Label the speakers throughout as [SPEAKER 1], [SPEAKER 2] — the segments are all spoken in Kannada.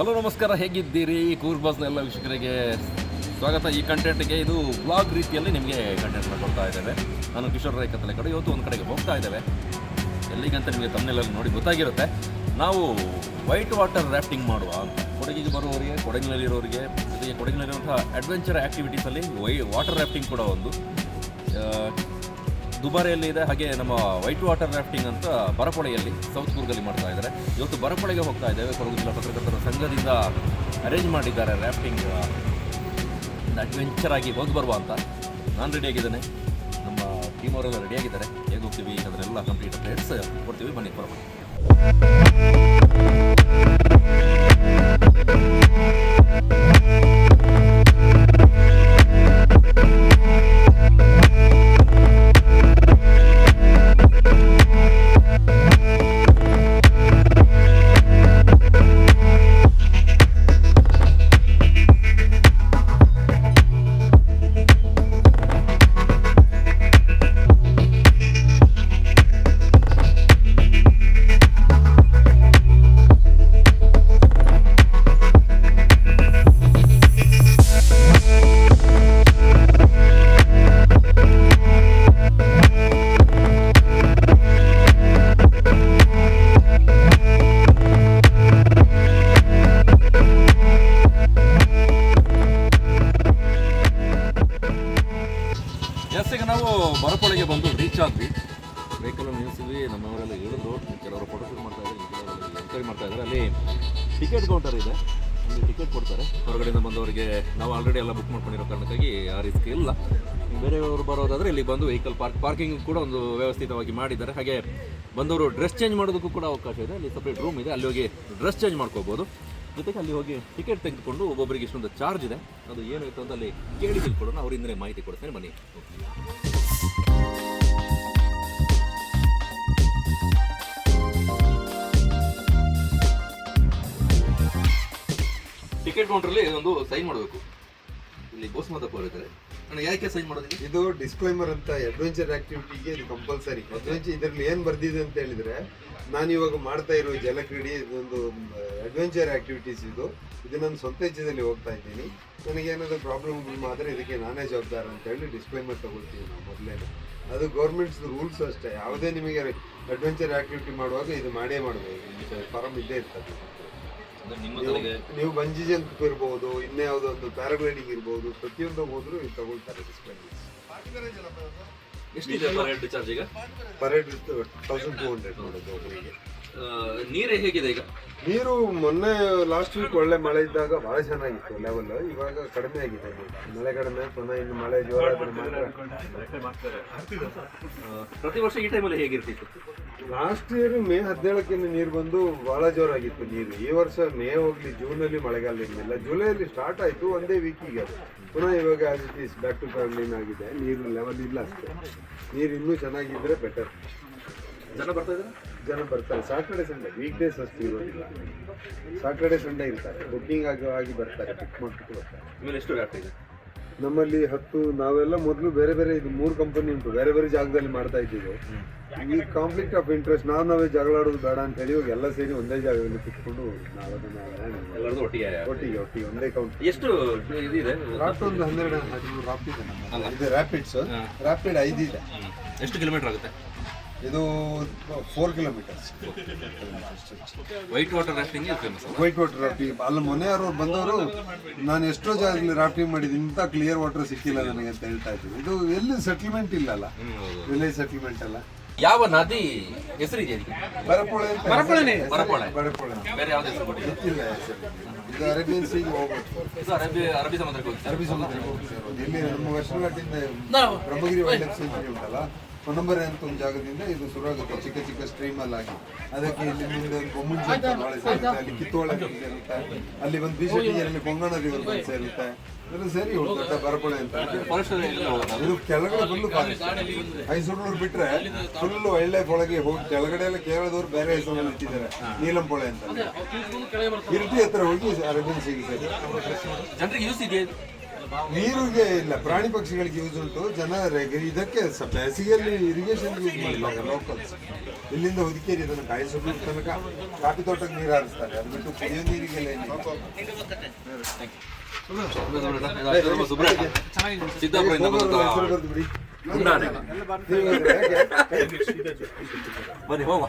[SPEAKER 1] ಹಲೋ ನಮಸ್ಕಾರ, ಹೇಗಿದ್ದೀರಿ? ಕೂರ್ಗ್ ಬಸ್ನ ಎಲ್ಲ ವೀಕ್ಷಕರಿಗೆ ಸ್ವಾಗತ. ಈ ಕಂಟೆಂಟ್ಗೆ ಇದು ಬ್ಲಾಗ್ ರೀತಿಯಲ್ಲಿ ನಿಮಗೆ ಕಂಟೆಂಟ್ನ ಕೊಡ್ತಾ ಇದ್ದೇವೆ. ನಾನು ಕಿಶೋರ್ ರೈ ಕತ್ತಲೆ ಕಡೆ. ಇವತ್ತು ಒಂದು ಕಡೆಗೆ ಹೋಗ್ತಾ ಇದ್ದೇವೆ. ಎಲ್ಲಿಗಂತ ನಿಮಗೆ ತಮ್ಮನೆಲ್ಲ ನೋಡಿ ಗೊತ್ತಾಗಿರುತ್ತೆ. ನಾವು ವೈಟ್ ವಾಟರ್ ರಾಫ್ಟಿಂಗ್ ಮಾಡುವ ಕೊಡಗಿಗೆ ಬರುವವರಿಗೆ, ಕೊಡಗಿನಲ್ಲಿರೋರಿಗೆ, ಜೊತೆಗೆ ಕೊಡಗಿನಲ್ಲಿರುವಂಥ ಅಡ್ವೆಂಚರ್ ಆ್ಯಕ್ಟಿವಿಟೀಸಲ್ಲಿ ವಾಟರ್ ರಾಫ್ಟಿಂಗ್ ಕೂಡ ಒಂದು ದುಬಾರಿಯಲ್ಲಿ ಇದೆ. ಹಾಗೆ ನಮ್ಮ ವೈಟ್ ವಾಟರ್ ರಾಫ್ಟಿಂಗ್ ಅಂತ ಬರಪೊಳೆಯಲ್ಲಿ, ಸೌತ್ ಕೂರ್ಗಲ್ಲಿ ಮಾಡ್ತಾ ಇದ್ದಾರೆ. ಇವತ್ತು ಬರಪೊಳೆಗೆ ಹೋಗ್ತಾ ಇದ್ದೇವೆ. ಕೊಡಗು ಜಿಲ್ಲಾ ಪತ್ರಕರ್ತರ ಸಂಘದಿಂದ ಅರೇಂಜ್ ಮಾಡಿದ್ದಾರೆ ರಾಫ್ಟಿಂಗ್, ಅಡ್ವೆಂಚರ್ ಆಗಿ ಹೋಗಿ ಬರುವ ಅಂತ. ನಾನು ರೆಡಿಯಾಗಿದ್ದೇನೆ, ನಮ್ಮ ಟೀಮ್ ಅವರೆಲ್ಲ ರೆಡಿಯಾಗಿದ್ದಾರೆ. ಹೇಗೆ ಹೋಗ್ತೀವಿ ಅದನ್ನೆಲ್ಲ ಕಂಪ್ಲೀಟ್ ಅಪ್ಡೇಟ್ಸ್ ಕೊಡ್ತೀವಿ. ಬನ್ನಿ ಬರೋಣ. ಈಗ ನಾವು ಬರಪೊಳೆಗೆ ಬಂದು ರೀಚ್ ಆದ್ವಿ. ವೆಹಿಕಲಲ್ಲಿ ನಿಲ್ಲಿಸಿದ್ವಿ. ನಮ್ಮವರೆಲ್ಲ ಹೇಳಿದ್ರು, ಕೆಲವರು ಫೋಟೋ ಶೂಟ್ ಮಾಡ್ತಾ ಇದ್ದಾರೆ, ಕೆಲವರು ಎಂಕ್ವೈರಿ ಮಾಡ್ತಾ ಇದ್ದಾರೆ. ಅಲ್ಲಿ ಟಿಕೆಟ್ ಕೌಂಟರ್ ಇದೆ, ಅಲ್ಲಿ ಟಿಕೆಟ್ ಕೊಡ್ತಾರೆ ಹೊರಗಡೆಯಿಂದ ಬಂದವರಿಗೆ. ನಾವು ಆಲ್ರೆಡಿ ಎಲ್ಲ ಬುಕ್ ಮಾಡ್ಕೊಂಡಿರೋ ಕಾರಣಕ್ಕಾಗಿ ಆ ರಿಸ್ಕ್ ಇಲ್ಲ. ಬೇರೆಯವರು ಬರೋದಾದರೆ ಇಲ್ಲಿ ಬಂದು ವೆಹಿಕಲ್ ಪಾರ್ಕಿಂಗ್ ಕೂಡ ಒಂದು ವ್ಯವಸ್ಥಿತವಾಗಿ ಮಾಡಿದ್ದಾರೆ. ಹಾಗೆ ಬಂದವರು ಡ್ರೆಸ್ ಚೇಂಜ್ ಮಾಡೋದಕ್ಕೂ ಕೂಡ ಅವಕಾಶ ಇದೆ. ಅಲ್ಲಿ ಸಪ್ರೇಟ್ ರೂಮ್ ಇದೆ, ಅಲ್ಲಿ ಹೋಗಿ ಡ್ರೆಸ್ ಚೇಂಜ್ ಮಾಡ್ಕೋಬೋದು. ಜೊತೆಗೆ ಅಲ್ಲಿ ಹೋಗಿ ಟಿಕೆಟ್ ತೆಗೆದುಕೊಂಡು ಒಬ್ಬೊಬ್ಬರಿಗೆ ಇಷ್ಟೊಂದು ಚಾರ್ಜ್ ಇದೆ, ಅದು ಏನಾಯಿತು ಅಂತ ಅಲ್ಲಿ ಕೇಳಿ ತಿಳ್ಕೊಡೋಣ. ಅವರಿಂದಲೇ ಮಾಹಿತಿ ಕೊಡ್ತೇನೆ, ಬನ್ನಿ. ಟಿಕೆಟ್ ಕೌಂಟ್ರಲ್ಲಿ ಒಂದು ಸೈನ್ ಮಾಡಬೇಕು. ಇಲ್ಲಿ ಬೋಸ್ಮಾದಪ್ಪ ಅವರಿದ್ದಾರೆ. ನಾನು ಯಾಕೆ ಸೈನ್ ಮಾಡೋದಿಲ್ಲ?
[SPEAKER 2] ಇದು ಡಿಸ್ಕ್ಲೈಮರ್ ಅಂತ ಅಡ್ವೆಂಚರ್ ಆಕ್ಟಿವಿಟಿಗೆ ಇದು ಕಂಪಲ್ಸರಿ. ಅಡ್ವೆಂಚರ್ ಇದರಲ್ಲಿ ಏನು ಬರ್ದಿದೆ ಅಂತ ಹೇಳಿದ್ರೆ, ನಾನು ಇವಾಗ ಮಾಡ್ತಾ ಇರೋ ಜಲಕ್ರೀಡೆ ಇದೊಂದು ಅಡ್ವೆಂಚರ್ ಆಕ್ಟಿವಿಟೀಸ್. ಇದು ನಾನು ಸ್ವಂತ ಇಚ್ಛೆದಲ್ಲಿ ಹೋಗ್ತಾ ಇದ್ದೀನಿ. ನನಗೇನಾದರೂ ಪ್ರಾಬ್ಲಮ್ ಆದರೆ ಇದಕ್ಕೆ ನಾನೇ ಜವಾಬ್ದಾರ ಅಂತ ಹೇಳಿ ಡಿಸ್ಕ್ಲೈಮರ್ ತಗೊಳ್ತೀವಿ ನಾವು ಮೊದಲೇನೆ. ಅದು ಗೌರ್ಮೆಂಟ್ಸ್ ರೂಲ್ಸ್ ಅಷ್ಟೇ. ಯಾವುದೇ ನಿಮಗೆ ಅಡ್ವೆಂಚರ್ ಆಕ್ಟಿವಿಟಿ ಮಾಡುವಾಗ ಇದು ಮಾಡಬೇಕು, ಫಾರಮ್ ಇದ್ದೇ ಇರ್ತದೆ. ನೀವು ಬಂಜಿ ಜಂಪ್ ಇರ್ಬೋದು, ಇನ್ನೇ ಯಾವುದೋ ಒಂದು ಪ್ಯಾರಾಗ್ಲೈಡಿಂಗ್ ಇರ್ಬೋದು, ಪ್ರತಿಯೊಂದು ಹೋದ್ರು ಇದು ತಗೊಳ್ತಾರೆ ಡಿಸ್ಕ್ಲೈಮರ್.
[SPEAKER 1] ಎಷ್ಟಿದೆ ಪರೇಡ್ ಚಾರ್ಜ್? ಈಗ
[SPEAKER 2] ಪರೇಡ್ 1200 ನೋಡೋದು ಒಬ್ಬರಿಗೆ.
[SPEAKER 1] ನೀರೇ ಹೇಗಿದೆ ಈಗ?
[SPEAKER 2] ನೀರು ಮೊನ್ನೆ ಲಾಸ್ಟ್ ವೀಕ್ ಒಳ್ಳೆ ಮಳೆ ಇದ್ದಾಗ ಬಹಳ ಚೆನ್ನಾಗಿತ್ತು ಲೆವೆಲ್. ಇವಾಗ ಕಡಿಮೆ ಆಗಿದೆ, ಮಳೆ ಕಡಿಮೆ, ಪುನಃ ಇನ್ನು ಮಳೆ ಜೋರ.
[SPEAKER 1] ಪ್ರತಿ ವರ್ಷ ಈ ಟೈಮಲ್ಲಿ ಹೇಗಿರ್ತಿತ್ತು?
[SPEAKER 2] ಲಾಸ್ಟ್ ಇಯರ್ ಮೇ 17ಕ್ಕೆ ನೀರು ಬಂದು ಬಹಳ ಜೋರಾಗಿತ್ತು ನೀರು. ಈ ವರ್ಷ ಮೇ ಹೋಗ್ಲಿ, ಜೂನಲ್ಲಿ ಮಳೆಗಾಲ ಇರಲಿಲ್ಲ. ಜುಲೈಯಲ್ಲಿ ಸ್ಟಾರ್ಟ್ ಆಯಿತು, ಒಂದೇ ವೀಕಿಗೆ ಅದು ಪುನಃ ಇವಾಗ as it is back to ಪ್ಯಾಬ್ಲಿನ್ ಆಗಿದೆ. ನೀರು ಲೆವೆಲ್ ಇಲ್ಲ ಅಷ್ಟೇ. ನೀರು ಇನ್ನೂ ಚೆನ್ನಾಗಿದ್ದರೆ ಬೆಟರ್.
[SPEAKER 1] ಜನ ಬರ್ತಾ ಇದ್ದಾರೆ?
[SPEAKER 2] ಜನ ಬರ್ತಾರೆ. ಸ್ಯಾಟರ್ಡೆ ಸಂಡೇ, ವೀಕ್ ಡೇಸ್ ಅಷ್ಟು ಇರೋದಿಲ್ಲ. ಸ್ಯಾಟರ್ಡೆ ಸಂಡೇ ಇರ್ತಾರೆ, ಬುಕ್ಕಿಂಗ್ ಆಗಿ ಬರ್ತಾರೆ, ಬುಕ್ ಮಾಡಿಬಿಟ್ಟು ಬರ್ತಾರೆ.
[SPEAKER 1] ಆಮೇಲೆ ಎಷ್ಟು ರ್ಯಾಫ್ಟ್ ಇದೆ
[SPEAKER 2] ನಮ್ಮಲ್ಲಿ? 10. ನಾವೆಲ್ಲ ಮೊದಲು ಬೇರೆ ಬೇರೆ, ಇದು 3 ಕಂಪನಿ ಉಂಟು, ಬೇರೆ ಬೇರೆ ಜಾಗದಲ್ಲಿ ಮಾಡ್ತಾ ಇದ್ದೀವಿ. ಈ ಕಾನ್ಫ್ಲಿಕ್ಟ್ ಆಫ್ ಇಂಟ್ರೆಸ್ಟ್, ನಾವೇ ಜಗಳಾಡೋದು ಬೇಡ ಅಂತ ಹೇಳಿ ಇವಾಗ ಎಲ್ಲ ಸೇರಿ ಒಂದೇ ಜಾಗದಲ್ಲಿ ಕುತ್ಕೊಂಡು ನಾವು ಅದನ್ನು ಒಟ್ಟಿಗೆ ಒಂದೇ ಕೌಂಟ್.
[SPEAKER 1] ಎಷ್ಟು ಇದೆ?
[SPEAKER 2] ರಾಫ್ಟ್ ಒಂದು 12-13 ರಾಫ್ಟ್ ಇದೆ ನಮ್ಮ. ಇದು ರ್ಯಾಪಿಡ್ 5 ಇದೆ.
[SPEAKER 1] ಎಷ್ಟು ಕಿಲೋಮೀಟರ್ ಆಗುತ್ತೆ
[SPEAKER 2] ಇದು? 4 kilometres.
[SPEAKER 1] White water rafting famous.
[SPEAKER 2] White water rafting ಅಲ್ಲ, ಮೊನ್ನೆಯವರು ಬಂದವರು ನಾನು ಎಷ್ಟೋ ಜಾಗದಲ್ಲಿ ರಾಫ್ಟಿಂಗ್ ಮಾಡಿದ್ದೀನಿ, ಇಂಥ ಕ್ಲಿಯರ್ ವಾಟರ್ ಸಿಕ್ಕಿಲ್ಲ ನನಗೆ ಅಂತ ಹೇಳ್ತಾ ಇದ್ದೀನಿ. ಇದು ಎಲ್ಲಿ ಸೆಟಲ್ಮೆಂಟ್ ಇಲ್ಲಲ್ಲ, ವಿಲೇಜ್ ಸೆಟಲ್ಮೆಂಟ್ ಅಲ್ಲ.
[SPEAKER 1] ಯಾವ ನದಿ ಹೆಸರಿದೆ?
[SPEAKER 2] ಬರಪೊಳೆ.
[SPEAKER 1] ಬೇರೆ ಯಾವ್ದು ಹೆಸರು ಕೊಟ್ಟಿಲ್ಲ?
[SPEAKER 2] ಇದು ಅರೇಬಿಯನ್ ಸೀಗೆ ಹೋಗ್ಬೇಕು.
[SPEAKER 1] ಅರಬ್ಬಿ ಸಮುದ್ರಕ್ಕೆ
[SPEAKER 2] ಹೋಗ್ತೀವಿ. ಇಲ್ಲಿ ನಮ್ಮ ವೆಸ್ಟರ್ಘಾಟಿಂದ ಬ್ರಹ್ಮಗಿರಿ ವೈಲ್ಡ್ ಲೈಫ್ ಸೆಂಚುರಿ ಉಂಟಲ್ಲ, ಹೊನ್ನಂಬರೆ ಅಂತ ಒಂದು ಜಾಗದಿಂದ ಇದು ಶುರುವಾಗುತ್ತೆ, ಚಿಕ್ಕ ಚಿಕ್ಕ ಸ್ಟ್ರೀಮಲ್ಲಿ ಆಗಿ. ಅದಕ್ಕೆ ಇಲ್ಲಿ ಮುಂದೆ ಒಂದು ಬೊಮ್ಮುಂಜಿ ಅಂತ ನಾಳೆ ಸೇರುತ್ತೆ, ಅಲ್ಲಿ ಕಿತ್ತೋಳ ಸೇರುತ್ತೆ, ಅಲ್ಲಿ ಒಂದು ಬೀಸೆಟ್ಟಿಗೆಯಲ್ಲಿ ಕೊಂಗಣ ರಿವರ್ ಬಂದು ಸೇರುತ್ತೆ. ಅದು ಸರಿ ದೊಡ್ಡ ಬರಪೊಳೆ ಅಂತ. ಇದು ಕೆಳಗಡೆ ಫುಲ್ಲು ಫಾರೆಸ್ಟ್. ಮೈಸೂರು ಬಿಟ್ರೆ ಫುಲ್ ವೈಲ್ಡ್ ಲೈಫ್ ಒಳಗೆ ಹೋಗಿ ಕೆಳಗಡೆ ಎಲ್ಲ ಕೇರಳದವ್ರು ಬೇರೆ ಹೆಸರಲ್ಲಿ ಇಟ್ಟಿದ್ದಾರೆ, ನೀಲಂಪೊಳೆ ಅಂತ. ಇರ್ಟಿ ಹತ್ರ ಹೋಗಿ ಅರೇಬಿಯನ್ ಸೀಗೆ ಸೇರಿ.
[SPEAKER 1] ಜನರಿಗೆ ಯೂಸ್ ಇದೆಯಾ?
[SPEAKER 2] ನೀರಿಗೆ ಇಲ್ಲ, ಪ್ರಾಣಿ ಪಕ್ಷಿಗಳಿಗೆ ಯೂಸ್ ಉಂಟು. ಜನ ಇದಕ್ಕೆ ಬೇಸಿಗೆಯಲ್ಲಿ ಇರಿಗೇಷನ್ ಯೂಸ್ ಮಾಡಿಲ್ಲ ಲೋಕಲ್ಸ್. ಇಲ್ಲಿಂದ ಹುದಿಕೇರಿ ಇದನ್ನು ಕಾಯಿಸೋದು ತನಕ ಕಾಫಿ ತೋಟಕ್ಕೆ ನೀರು ಹಾರಿಸ್ತಾರೆ, ಅದು ಬಿಟ್ಟು ಕುಡಿಯೋ ನೀರಿಗೆಲ್ಲ ಏನಿಲ್ಲ.
[SPEAKER 1] ಸಿದ್ದಾಪುರದಿಂದ ಬಂದಂತ
[SPEAKER 2] ಬಿಡಿ
[SPEAKER 1] ಬನ್ನಿ ಹೋಗುವ.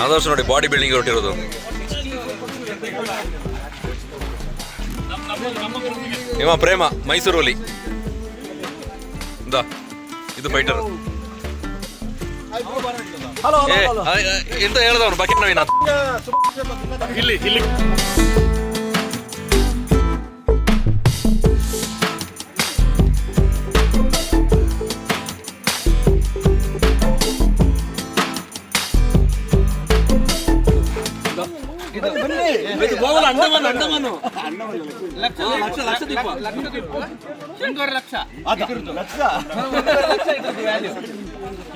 [SPEAKER 1] ಆದರ್ಶ ನೋಡಿ ಬಾಡಿ ಬಿಲ್ಡಿಂಗ್ ಹೊರಟಿರೋದು. ಇವ ಪ್ರೇಮ ಮೈಸೂರಲ್ಲಿ ಇದು ಫೈಟರ್. ಎಂತ ಹೇಳ್ದವ್ರು ಬಕೆಟ್ ನವೀನ ಇಲ್ಲಿ ಇಲ್ಲಿ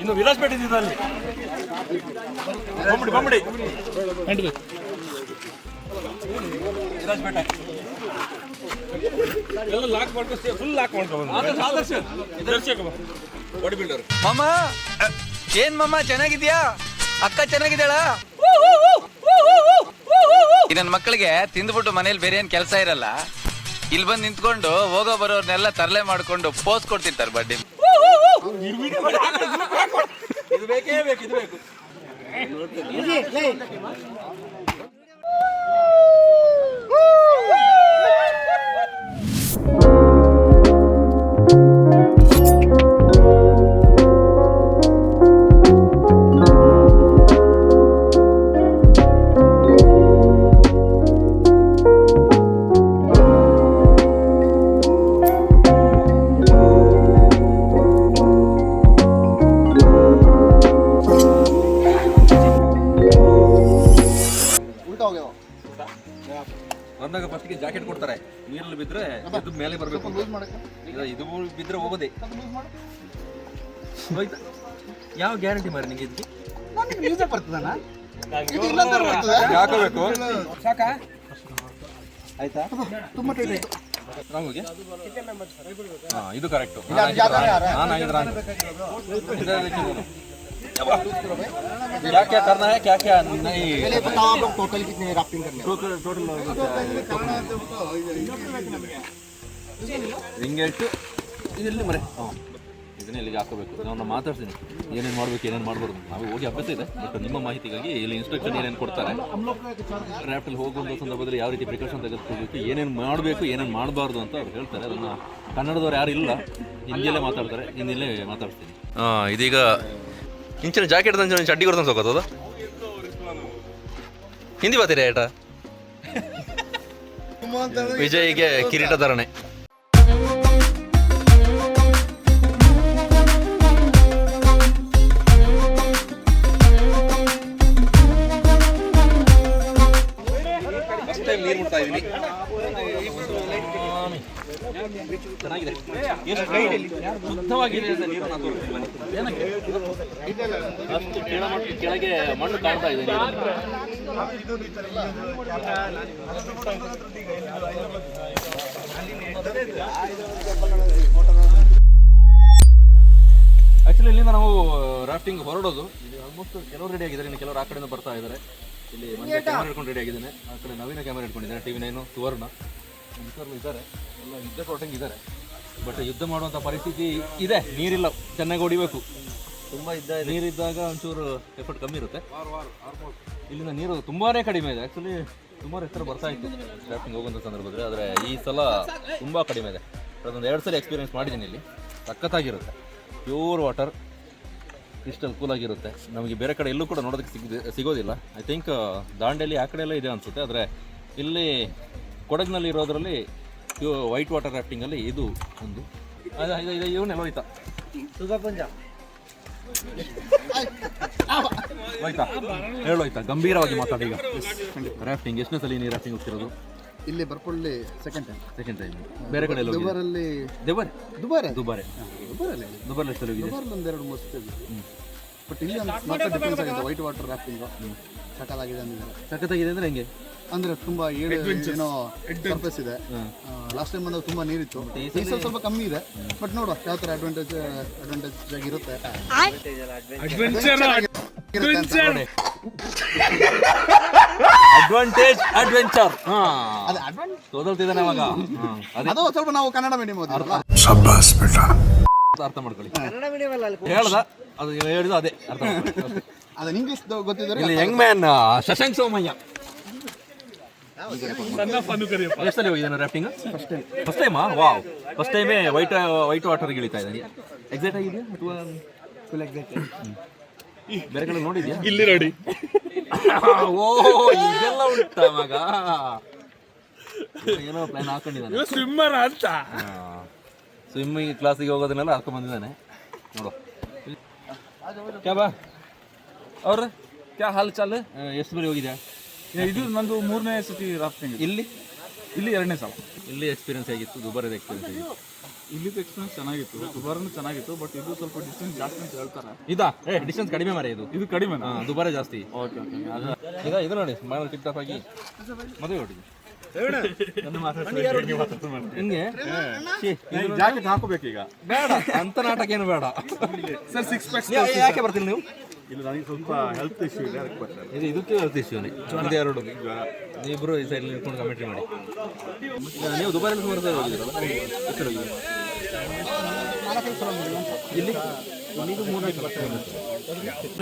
[SPEAKER 1] ಇನ್ನು ವಿಲಾಸ್ಪೇಟೆ ಅಲ್ಲಿ ಬೊಮ್ಮಡಿ ವಿಲಾಸ್ಪೇಟೆ ಎಲ್ಲ ಲಾಕ್ ಮಾಡ್ಕೊಂಡು ಫುಲ್ ಲಾಕ್ ಮಾಡ್ಕೊಂಡು ಬಾಡಿ ಬಿಲ್ಡರ್.
[SPEAKER 3] ಮಾಮ ಏನ್ ಮಾಮ ಚೆನ್ನಾಗಿದ್ಯಾ? ಅಕ್ಕ ಚೆನ್ನಾಗಿದ್ದಾಳ? ನನ್ನ ಮಕ್ಕಳಿಗೆ ತಿಂದ್ಬಿಟ್ಟು ಮನೇಲಿ ಬೇರೆ ಏನ್ ಕೆಲಸ ಇರಲ್ಲ, ಇಲ್ಲಿ ಬಂದು ನಿಂತ್ಕೊಂಡು ಹೋಗೋ ಬರೋರ್ನೆಲ್ಲ ತರಲೆ ಮಾಡ್ಕೊಂಡು ಪೋಸ್ ಕೊಡ್ತಿರ್ತಾರೆ ಬಡ್ಡಿ.
[SPEAKER 1] ಇದು ಬೇಕೇ ಬೇಕು, ಇದು ಬೇಕು. ಬಂದಾಗ ಫಸ್ಟ್ಗೆ ಜಾಕೆಟ್ ಕೊಡ್ತಾರೆ, ನೀರಲ್ಲಿ ಬಿದ್ರೆ ಎದ್ದು ಮೇಲೆ ಬರಬೇಕು. ಇದು ಬಿದ್ರೆ ಹೋಗೋದೇ. ಹೋಯ್ತಾ? ಯಾವ ಗ್ಯಾರಂಟಿ ಮಾರಿ ನಿಂಗೆ ಇದಕ್ಕೆ? ಹಾಕೋಬೇಕು. ಸಾಕಾ? ಆಯ್ತಾ? ತುಂಬ ಟೈಟ್ ಆಯ್ತು. ರಾಮುಗೆ ಇದು ಕರೆಕ್ಟು. क्या क्या करना है, क्या क्या नहीं? पहले बताओ आप लोग टोटल कितने राफ्टिंग करने हैं? टोटल ರಿಂಗೆಟ್ ಇದೆಲ್ಲಿ ಮರೆ ಇದನ್ನ ಇಲ್ಲಿಗೆ ಹಾಕೋಬೇಕು. ನಾವು ಮಾತಾಡ್ತೀನಿ ಏನೇನು ಮಾಡಬೇಕು ಏನೇನು ಮಾಡ್ಬಾರ್ದು. ನಾವು ಹೋಗಿ ಅಭ್ಯಾಸ ಇದೆ, ಬಟ್ ನಿಮ್ಮ ಮಾಹಿತಿಗಾಗಿ ಇಲ್ಲಿ ಇನ್ಸ್ಟ್ರಕ್ಷನ್ ಏನೇನು ಕೊಡ್ತಾರೆ, ರಾಫ್ಟಲ್ಲಿ ಹೋಗುವಂಥ ಸಂದರ್ಭದಲ್ಲಿ ಯಾವ ರೀತಿ ಪ್ರಿಕಾಷನ್ ತೆಗೆದುಕೋಬೇಕು, ಏನೇನು ಮಾಡಬೇಕು ಏನೇನು ಮಾಡಬಾರ್ದು ಅಂತ ಅವ್ರು ಹೇಳ್ತಾರೆ. ಅದನ್ನು ಕನ್ನಡದವ್ರು ಯಾರು ಇಲ್ಲ, ಹಿಂದಿಯಲ್ಲೇ ಮಾತಾಡ್ತಾರೆ, ಹಿಂದಿಯಲ್ಲೇ ಮಾತಾಡ್ತೀನಿ. ಇದೀಗ ಇಂಚಿನ ಜಾಕೆಟ್ ತಂಚ ಚಡ್ಡಿ ಕೊಡ್ತಾನೆ ಸೋಕೋದ ಹಿಂದಿ ಬಾತೀರಿ ಏಟ ವಿಜಯ್ಗೆ ಕಿರೀಟ ಧಾರಣೆ. ಫಸ್ಟ್ ಟೈಮ್ ನೀರು ಮುಟ್ತಾ ಇದ್ದೀನಿ. ಚೆನ್ನಾಗಿದೆ, ಎಷ್ಟು ಶುದ್ಧವಾಗಿದೆ ಅಂತ ನೀರು ನಾನು ತೋರಿಸ್ತೀನಿ ಬನ್ನಿ. ಏನಕ್ಕೆ ಅಷ್ಟು ಕೆಳಗೆ ಮಣ್ಣು ಕಾಣ್ತಾ ಇದೆ. ಆ್ಯಕ್ಚುಲಿ ಇಲ್ಲಿಂದ ನಾವು ರಾಫ್ಟಿಂಗ್ ಹೊರಡೋದು. ಇಲ್ಲಿ ಆಲ್ಮೋಸ್ಟ್ ಕೆಲವರು ರೆಡಿ ಆಗಿದ್ದಾರೆ, ಇನ್ನು ಕೆಲವರು ಆ ಕಡೆಯಿಂದ ಬರ್ತಾ ಇದ್ದಾರೆ. ಇಲ್ಲಿ ಮಂಜು ಕ್ಯಾಮರಾ ಹಿಡ್ಕೊಂಡು ರೆಡಿ ಆಗಿದ್ದಾನೆ, ಆ ಕಡೆ ನವೀನ ಕ್ಯಾಮರಾ ಹಿಡ್ಕೊಂಡಿದ್ದಾನೆ, TV9 ಸುವರ್ಣ ಇದ್ದಾರೆ, ಎಲ್ಲ ಯುದ್ಧ ಕೊಟ್ಟಂಗೆ ಇದ್ದಾರೆ. ಬಟ್ ಯುದ್ಧ ಮಾಡುವಂಥ ಪರಿಸ್ಥಿತಿ ಇದೆ, ನೀರಿಲ್ಲ, ಚೆನ್ನಾಗಿ ಹೊಡಿಬೇಕು. ತುಂಬ ನೀರಿದ್ದಾಗ ಒಂಚೂರು ಎಫರ್ಟ್ ಕಮ್ಮಿ ಇರುತ್ತೆ. ಇಲ್ಲಿಂದ ನೀರು ತುಂಬಾ ಕಡಿಮೆ ಇದೆ. ಆ್ಯಕ್ಚುಲಿ ಸುಮಾರು ಎತ್ತರ ಬರ್ತಾ ಇತ್ತು ರಾಫ್ಟಿಂಗ್ ಹೋಗುವಂಥ ಸಂದರ್ಭದಲ್ಲಿ, ಆದರೆ ಈ ಸಲ ತುಂಬ ಕಡಿಮೆ ಇದೆ. ಅದೊಂದು 2 ಸಲ ಎಕ್ಸ್ಪೀರಿಯೆನ್ಸ್ ಮಾಡಿದ್ದೀನಿ. ಇಲ್ಲಿ ಸಖತ್ತಾಗಿರುತ್ತೆ, ಪ್ಯೂರ್ ವಾಟರ್, ಕ್ರಿಸ್ಟಲ್ ಕೂಲಾಗಿರುತ್ತೆ. ನಮಗೆ ಬೇರೆ ಕಡೆ ಎಲ್ಲೂ ಕೂಡ ನೋಡೋದಕ್ಕೆ ಸಿಗೋದಿಲ್ಲ. ಐ ಥಿಂಕ್ ದಾಂಡೇಲಿ ಆ ಕಡೆ ಎಲ್ಲ ಇದೆ ಅನಿಸುತ್ತೆ, ಆದರೆ ಇಲ್ಲಿ ಕೊಡಗಿನಲ್ಲಿ ಇರೋದ್ರಲ್ಲಿ ವೈಟ್ ವಾಟರ್ ರಾಫ್ಟಿಂಗಲ್ಲಿ ಇದು ಒಂದು ಇವನ್ನೆಲ್ಲ ಹೋಯ್ತಾ ಹೋಯ್ತಾ ಹೇಳೋಯ್ತಾ ಗಂಭೀರವಾಗಿ ಮಾತಾಡಿ. ಈಗ ರಾಫ್ಟಿಂಗ್ ಎಷ್ಟನೇ ಸಲ ನೀವು ರಾಫ್ಟಿಂಗ್ ಹೋಗ್ತಿರೋದು?
[SPEAKER 4] ಇಲ್ಲಿ ಬರ್ಪಳ್ಳಿ ಸೆಕೆಂಡ್ ಟೈಮ್
[SPEAKER 1] ಬೇರೆ ಕಡೆ ಎಲ್ಲ ಹೋಗಿದ್ದೀರಾ?
[SPEAKER 4] ದುಬಾರಲ್ಲಿ
[SPEAKER 1] ದುಬಾರೆ
[SPEAKER 4] ದುಬಾರೆ
[SPEAKER 1] ದುಬಾರೆ
[SPEAKER 4] ದುಬಾರಲ್ಲಿ
[SPEAKER 1] ದುಬಾರಲ್ಲಿ ಎಷ್ಟು ಹೋಗಿದೆ?
[SPEAKER 4] ದುಬಾರಲ್ಲಿ ಒಂದು 2-3 ಸತಿ ಬಟ್ ಇಲ್ಲಿ ಒಂದು ಮಾತ್ರ ಡಿಫ್ರೆನ್ಸ್ ಆಗಿದೆ. ವೈಟ್ ವಾಟರ್ ರಾಫ್ಟಿಂಗು ಸಕಲಾಗಿದೆ ಅಂದಿದ್ದಾರೆ.
[SPEAKER 1] ಸಖತ್ತಾಗಿದೆ ಅಂದರೆ ಹೆಂಗೆ?
[SPEAKER 4] ಅಂದರೆ ತುಂಬ ಏನೋ ಸರ್ಫೇಸ್ ಇದೆ. ಲಾಸ್ಟ್ ಟೈಮ್ ಬಂದಾಗ ತುಂಬ ನೀರಿತ್ತು, ಈ ಸಲ ಸ್ವಲ್ಪ ಕಮ್ಮಿ ಇದೆ. ಬಟ್ ನೋಡುವ ಯಾವ ಥರ ಅಡ್ವಾಂಟೇಜ್ ಆಗಿರುತ್ತೆ.
[SPEAKER 1] ಅಡ್ವಾಂಟೇಜ್ ಅಡ್ವೆಂಚರ್
[SPEAKER 4] ಅದು ಅಡ್ವಾಂಟೇಜ್
[SPEAKER 1] ತೋದಲ್ತಿದ್ದಾನೆ ಅವಾಗ.
[SPEAKER 4] ಅದು ಸ್ವಲ್ಪ ನಾವು ಕನ್ನಡ ಮೀಡಿಯಂ ಓದಿರಲ್ಲ,
[SPEAKER 1] ಅರ್ಥ ಮಾಡ್ಕೊಳ್ಳಿ. ಹೇಳ್ದ ಅದು ಹೇಳಿದ ಅದೇ ಅರ್ಥ ಮಾಡ್ಕೊಳ್ಳಿ.
[SPEAKER 4] ಅದನ್ನ ಇಂಗ್ಲೀಷ್ ಗೊತ್ತಿದ್ರೆ
[SPEAKER 1] ಇಲ್ಲಿ ಯಂಗ್ ಮ್ಯಾನ್ ಶಶಾಂಕ್ ಸೋಮಯ್ಯ ಎಷ್ಟಲ್ಲಿ ಹೋಗಿದ್ದಾನೆ ರಾಫ್ಟಿಂಗ್? ಫಸ್ಟ್ ಟೈಮಾ? ವಾವ್, ಫಸ್ಟ್ ಟೈಮೇ ವೈಟ್ ವಾಟರ್ಗೆ ಇಳಿತಾ ಇದ್ದಾನೆ. ಎಕ್ಸೈಟ್ ಆಗಿದೆಯಾ ಅಥವಾ ಫುಲ್ ಎಕ್ಸೈಟ್? ಬೇರೆ ಕಡೆ ನೋಡಿದ್ಯಾ?
[SPEAKER 5] ಇಲ್ಲಿ ನೋಡಿ.
[SPEAKER 1] ಓ ಇದೆಲ್ಲ ಉಂಟಾ ಮಗ? ಏನೋ ಪ್ಲಾನ್ ಹಾಕೊಂಡಿದ್ದಾನೆ
[SPEAKER 5] ಸ್ವಿಮ್ಮರ್ ಅಂತ.
[SPEAKER 1] ಸ್ವಿಮ್ಮಿಂಗ್ ಕ್ಲಾಸಿಗೆ ಹೋಗೋದನ್ನೆಲ್ಲ ಹಾಕೊಂಡ್ ಬಂದಿದ್ದಾನೆ ನೋಡು. ಕ್ಯಾ ಬಾ ಅವ್ರ ಕ್ಯಾ ಹಾಲ್ ಚಾಲ್? ಎಷ್ಟು ಬಾರಿ ಹೋಗಿದ್ಯಾ?
[SPEAKER 5] ಇದು ನಂದು 3ನೇ ಸತಿ ರಾಫ್ಟಿಂಗ್.
[SPEAKER 1] ಇಲ್ಲಿ
[SPEAKER 5] 2ನೇ ಸಲ.
[SPEAKER 1] ಇಲ್ಲಿ ಎಕ್ಸ್ಪೀರಿಯನ್ಸ್ ಆಗಿತ್ತು, ದುಬಾರಿದ ಎಕ್ಸ್ಪೀರಿಯನ್ಸ್ ಆಗಿತ್ತು.
[SPEAKER 5] ಇಲ್ಲಿದ್ದು ಎಕ್ಸ್ಪೀರಿಯನ್ಸ್ ಚೆನ್ನಾಗಿತ್ತು, ದುಬಾರನು ಚೆನ್ನಾಗಿತ್ತು. ಬಟ್ ಇದು ಸ್ವಲ್ಪ ಡಿಸ್ಟೆನ್ಸ್ ಜಾಸ್ತಿ ಅಂತ ಹೇಳ್ತಾರೆ.
[SPEAKER 1] ಇದಾ ಡಿಸ್ಟೆನ್ಸ್ ಕಡಿಮೆ ಮಾರೆ ಇದು
[SPEAKER 5] ಕಡಿಮೆನಾ?
[SPEAKER 1] ದುಬಾರಿ ಜಾಸ್ತಿ.
[SPEAKER 5] Okay okay.
[SPEAKER 1] ಇದು ನೋಡಿ ಮನೆ ಟಿಕ್ಟಾಪ್ ಆಗಿ ಮದುವೆ ಹೊಟ್ಟಿಗೆ ಹಿಂಗೆ
[SPEAKER 5] ಜಾಕೆಟ್ ಹಾಕೋಬೇಕೀಗ.
[SPEAKER 1] ಬೇಡ ಅಂತ ನಾಟಕ ಏನು ಬೇಡ
[SPEAKER 5] ಸರ್. 6 ಪ್ಯಾಕ್ಸ್
[SPEAKER 1] ಯಾಕೆ ಬರ್ತೀನಿ ನೀವು?
[SPEAKER 5] ಇಲ್ಲ, ನನಗೆ ಸ್ವಲ್ಪ ಹೆಲ್ತ್ ಇಶ್ಯೂ ಇದೆ, ಅದಕ್ಕೆ ಬರ್ತಾರೆ.
[SPEAKER 1] ಇದಕ್ಕೆ ಇಶ್ಯೂನೇ ಇದು ಎರಡು. ಇಬ್ಬರು ಈ ಸೈಡ್ ನಿಂತ್ಕೊಂಡು ಕಮೆಂಟ್ರಿ ಮಾಡಿ. ನೀವು ದುಬಾರಿಯಲ್ಲಿ ಸುಮಾರು ಸಲ ಹೋಗಿದ್ದೀರಲ್ಲ, ಎಷ್ಟು ಹೋಗಿದ್ದೀರಿ? ಇಲ್ಲಿ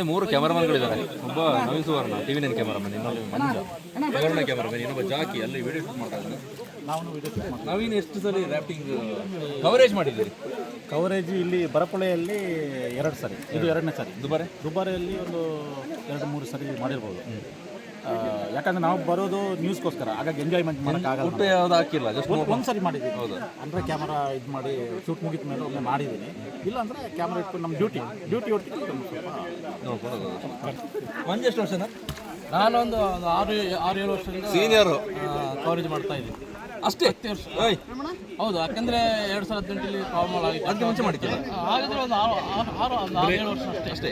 [SPEAKER 1] ಮೂರು ಕ್ಯಾಮರಾಮನ್ಗಳಿದ್ದಾರೆ. ಒಬ್ಬ ನವೀನ್ ಸುವರ್ಣ TV9 ಕ್ಯಾಮರಾಮನ್, ಇನ್ನೊಬ್ಬ ಮಂಜ ಸುವರ್ಣ ಕ್ಯಾಮರಾಮನ್, ಇನ್ನೊಬ್ಬ ಜಾಕಿ ಅಲ್ಲಿ ವಿಡಿಯೋ ಶೂಟ್ ಮಾಡ್ತಾ ಇದ್ದಾನೆ. ನವೀನ್ ಎಷ್ಟು ಸಲ ರಾಫ್ಟಿಂಗ್ ಕವರೇಜ್ ಮಾಡಿದ್ದೀರಿ?
[SPEAKER 6] ಕವರೇಜ್ ಇಲ್ಲಿ ಬರಪೊಳೆಯಲ್ಲಿ 2 ಸರಿ, ಇದು 2ನೇ ಸರಿ. ದುಬಾರಿಯಲ್ಲಿ ಒಂದು 2-3 ಸರಿ ಮಾಡಿರ್ಬೋದು. ಯಾಕಂದ್ರೆ ನಾವು ಬರೋದು ನ್ಯೂಸ್ಗೋಸ್ಕರ, ಹಾಗಾಗಿ ಎಂಜಾಯ್ಮೆಂಟ್ ಮಾಡೋಕ್ಕಾಗಲ್ಲ.
[SPEAKER 1] ಊಟ ಯಾವ್ದು ಹಾಕಿಲ್ಲ, ಜಸ್ಟ್
[SPEAKER 6] ಒಂದು ಸರಿ ಮಾಡಿದ್ದೀವಿ. ಹೌದು, ಅಂದರೆ ಕ್ಯಾಮರಾ ಇದು ಮಾಡಿ ಶೂಟ್ ಮುಗಿದ ಮೇಲೆ ಒಮ್ಮೆ ಮಾಡಿದ್ದೀನಿ. ಇಲ್ಲ ಅಂದರೆ ಕ್ಯಾಮ್ರಾ ಇಟ್ಕೊಂಡು ನಮ್ಮ ಡ್ಯೂಟಿ ಹೊಡ್ತೀವಿ
[SPEAKER 1] ನೋಡ್ಕೊಂಡು. ಮಂಜು ಎಷ್ಟು ವರ್ಷನ?
[SPEAKER 6] ನಾನೊಂದು 6-7 ವರ್ಷದಿಂದ
[SPEAKER 1] ಸೀನಿಯರು
[SPEAKER 6] ಕವರೇಜ್ ಮಾಡ್ತಾ ಇದ್ದೀನಿ
[SPEAKER 1] ಅಷ್ಟೇ.
[SPEAKER 6] ಹೌದು, ಯಾಕಂದ್ರೆ 2018 ಕಾಮಲ್ ಆಗಿತ್ತು.
[SPEAKER 1] ಅದಕ್ಕೆ ಮುಂಚೆ ಮಾಡ್ತೀರಾ?
[SPEAKER 6] ಹಾಗಾದ್ರೆ ಒಂದು 6-7 ವರ್ಷ ಅಷ್ಟೇ.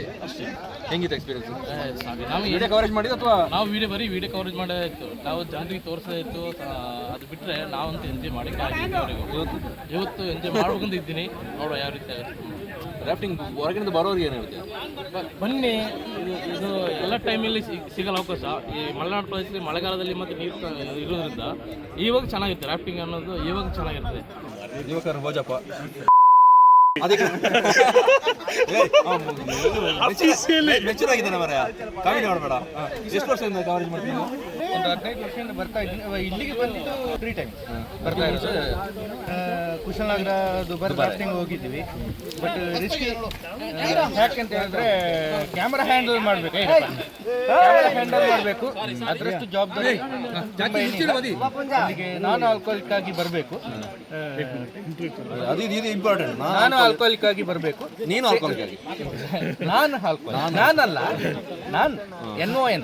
[SPEAKER 1] ಹೆಂಗಿತ್ತು ಎಕ್ಸ್ಪೀರಿಯನ್ಸ್?
[SPEAKER 6] ನಾವು
[SPEAKER 1] ವಿಡಿಯೋ ಕವರೇಜ್ ಮಾಡಿದ್ದು ಅಥವಾ
[SPEAKER 6] ನಾವು ವಿಡಿಯೋ ಕವರೇಜ್ ಮಾಡೇ ಇತ್ತು. ನಾವು ಜನರಿಗೆ ತೋರಿಸದೇ ಇತ್ತು. ಅದು ಬಿಟ್ಟರೆ ನಾವಂತೂ ಎಂಜಾಯ್ ಮಾಡಿ ಇವತ್ತು ಎಂಜಾಯ್ ಮಾಡ್ಬೇಕಂತ ಇದ್ದೀನಿ. ನೋಡುವ ಯಾವ ರೀತಿ ಆಗುತ್ತೆ.
[SPEAKER 1] ರಾಫ್ಟಿಂಗ್ ಹೊರಗಿನಿಂದ ಬರೋರಿಗೆ ಏನು ಹೇಳ್ತೀವಿ?
[SPEAKER 6] ಬನ್ನಿ, ಇದು ಎಲ್ಲ ಟೈಮಲ್ಲಿ ಸಿಗಲ್ಲ ಅವಕಾಶ. ಈ ಮಲೆನಾಡು ಪ್ರದೇಶದಲ್ಲಿ ಮಳೆಗಾಲದಲ್ಲಿ ಮತ್ತು ನೀರು ಇರೋದ್ರಿಂದ ಇವಾಗ ಚೆನ್ನಾಗಿರುತ್ತೆ. ರಾಫ್ಟಿಂಗ್ ಅನ್ನೋದು ಇವಾಗ ಚೆನ್ನಾಗಿರುತ್ತೆ.
[SPEAKER 1] ಯುವಕರು ಭೋಜಪ್ಪ ಮೆಚ್ಚೂರಾಗಿದ್ದಾನೆ ಮರ. ಕಾಮಿಡಿ ಮಾಡಬೇಡ. ಎಷ್ಟು ವರ್ಷದಿಂದ ಕವರೇಜ್ ಮಾಡ್ತೀನಿ?
[SPEAKER 6] ಒಂದು 15 ವರ್ಷದಿಂದ ಬರ್ತಾ ಇದ್ದೀನಿ. ಇಲ್ಲಿಗೆ ಬಂದಿದ್ದು 3 ಟೈಮ್ ಬರ್ತಾ ಇರೋದು. ಕುಶಲನಗರ ದುಬಾರಿ ರಾಫ್ಟಿಂಗ್ ಹೋಗಿದ್ದೀವಿ. ಬಟ್ ರಿಸ್ಕ್ ಯಾಕೆಂತ ಹೇಳಿದ್ರೆ ಕ್ಯಾಮ್ರಾ ಹ್ಯಾಂಡಲ್ ಮಾಡಬೇಕು, ಅದರಷ್ಟು ಜವಾಬ್ದಾರಿ ಅಲ್ಲಿಗೆ. ನಾನು ಆಲ್ಕೋಹಾಲಿಕ್ ಆಗಿ ಬರಬೇಕು,
[SPEAKER 1] ಅದು ಇದು ಇಂಪಾರ್ಟೆಂಟ್.
[SPEAKER 6] ನಾನು ಆಲ್ಕೋಹಾಲಿಕ್ ಆಗಿ ಬರಬೇಕು.
[SPEAKER 1] ನೀನು ಆಲ್ಕೋಹಾಲಿಕ್ ಆಗಿ?
[SPEAKER 6] ನಾನಲ್ಲ, ನಾನು NON.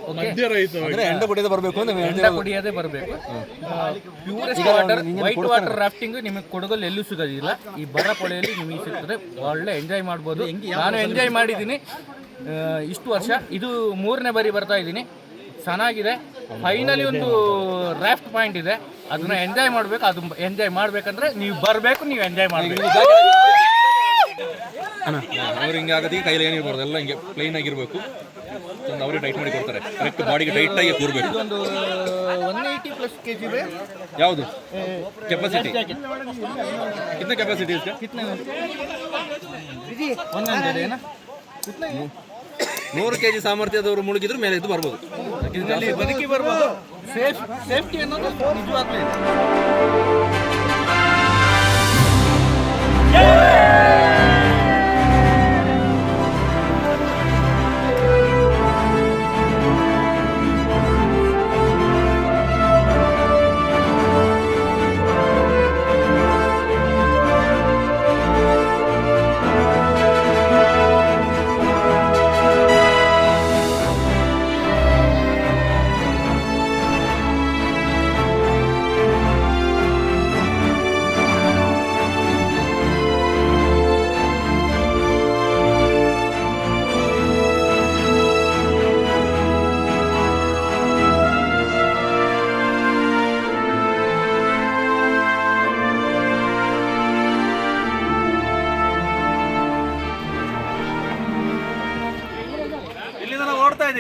[SPEAKER 1] ಅಂದ್ರೆ ಹೆಂಡ ಕುಡಿಯದೆ ಬರಬೇಕು ಅಂದ್ರೆ
[SPEAKER 6] ಹೆಂಡ ಕುಡಿಯದೆ ಬರಬೇಕು. Purest water, white water rafting ನಿಮಗೆ ಕೊಡಗಲ್ಲಿ ಎಲ್ಲೂ ಸಿಗೋದಿಲ್ಲ. ಈ ಬರಪೊಳೆಯಲ್ಲಿ ನಿಮಗೆ ಸಿಗ್ತದೆ. ಒಳ್ಳೆ ಎಂಜಾಯ್ ಮಾಡ್ಬೋದು. ನಾನು ಎಂಜಾಯ್ ಮಾಡಿದ್ದೀನಿ ಇಷ್ಟು ವರ್ಷ. ಇದು 3ನೇ ಬಾರಿ ಬರ್ತಾ ಇದ್ದೀನಿ. ಚೆನ್ನಾಗಿದೆ. ಫೈನಲಿ ಒಂದು ರಾಫ್ಟ್ ಪಾಯಿಂಟ್ ಇದೆ, ಅದನ್ನ ಎಂಜಾಯ್ ಮಾಡಬೇಕು. ಅದು ಎಂಜಾಯ್ ಮಾಡಬೇಕಂದ್ರೆ ನೀವು ಬರಬೇಕು, ನೀವು ಎಂಜಾಯ್ ಮಾಡಬೇಕು.
[SPEAKER 1] ಅವ್ರು ಹಿಂಗೆ ಆಗೋದಕ್ಕೆ ಕೈಲಿ ಏನಿರ್ಬಾರ್ದು, ಎಲ್ಲ ಹಿಂಗೆ ಪ್ಲೈನ್ ಆಗಿರ್ಬೇಕು. ಅವರೇ ಟೈಟ್ ಮಾಡಿ ಕೊಡ್ತಾರೆ. ಕರೆಕ್ಟ್ ಬಾಡಿಗೆ ಟೈಟ್ ಆಗಿ ಕೂರ್ಬೇಕು.
[SPEAKER 6] ಇದೊಂದು 180+ kg ಇದೆ.
[SPEAKER 1] ಯಾವುದು ಕೆಪಾಸಿಟಿ? ಕಿतना ಕೆಪಾಸಿಟಿ इसका? 100 kg ಸಾಮರ್ಥ್ಯದವರು ಮುಳುಗಿದ್ರು ಮೇಲೆ ಎದ್ದು ಬರ್ಬೋದು.
[SPEAKER 6] ಇದರಲ್ಲಿ ಬದುಕಿ ಬರ್ಬೋದು. ಸೇಫ್ಟಿ ಅನ್ನೋದು ನಿಜವಾಗ್ಲೂ ಇದೆ.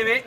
[SPEAKER 6] ಇದ್ದೀವಿ.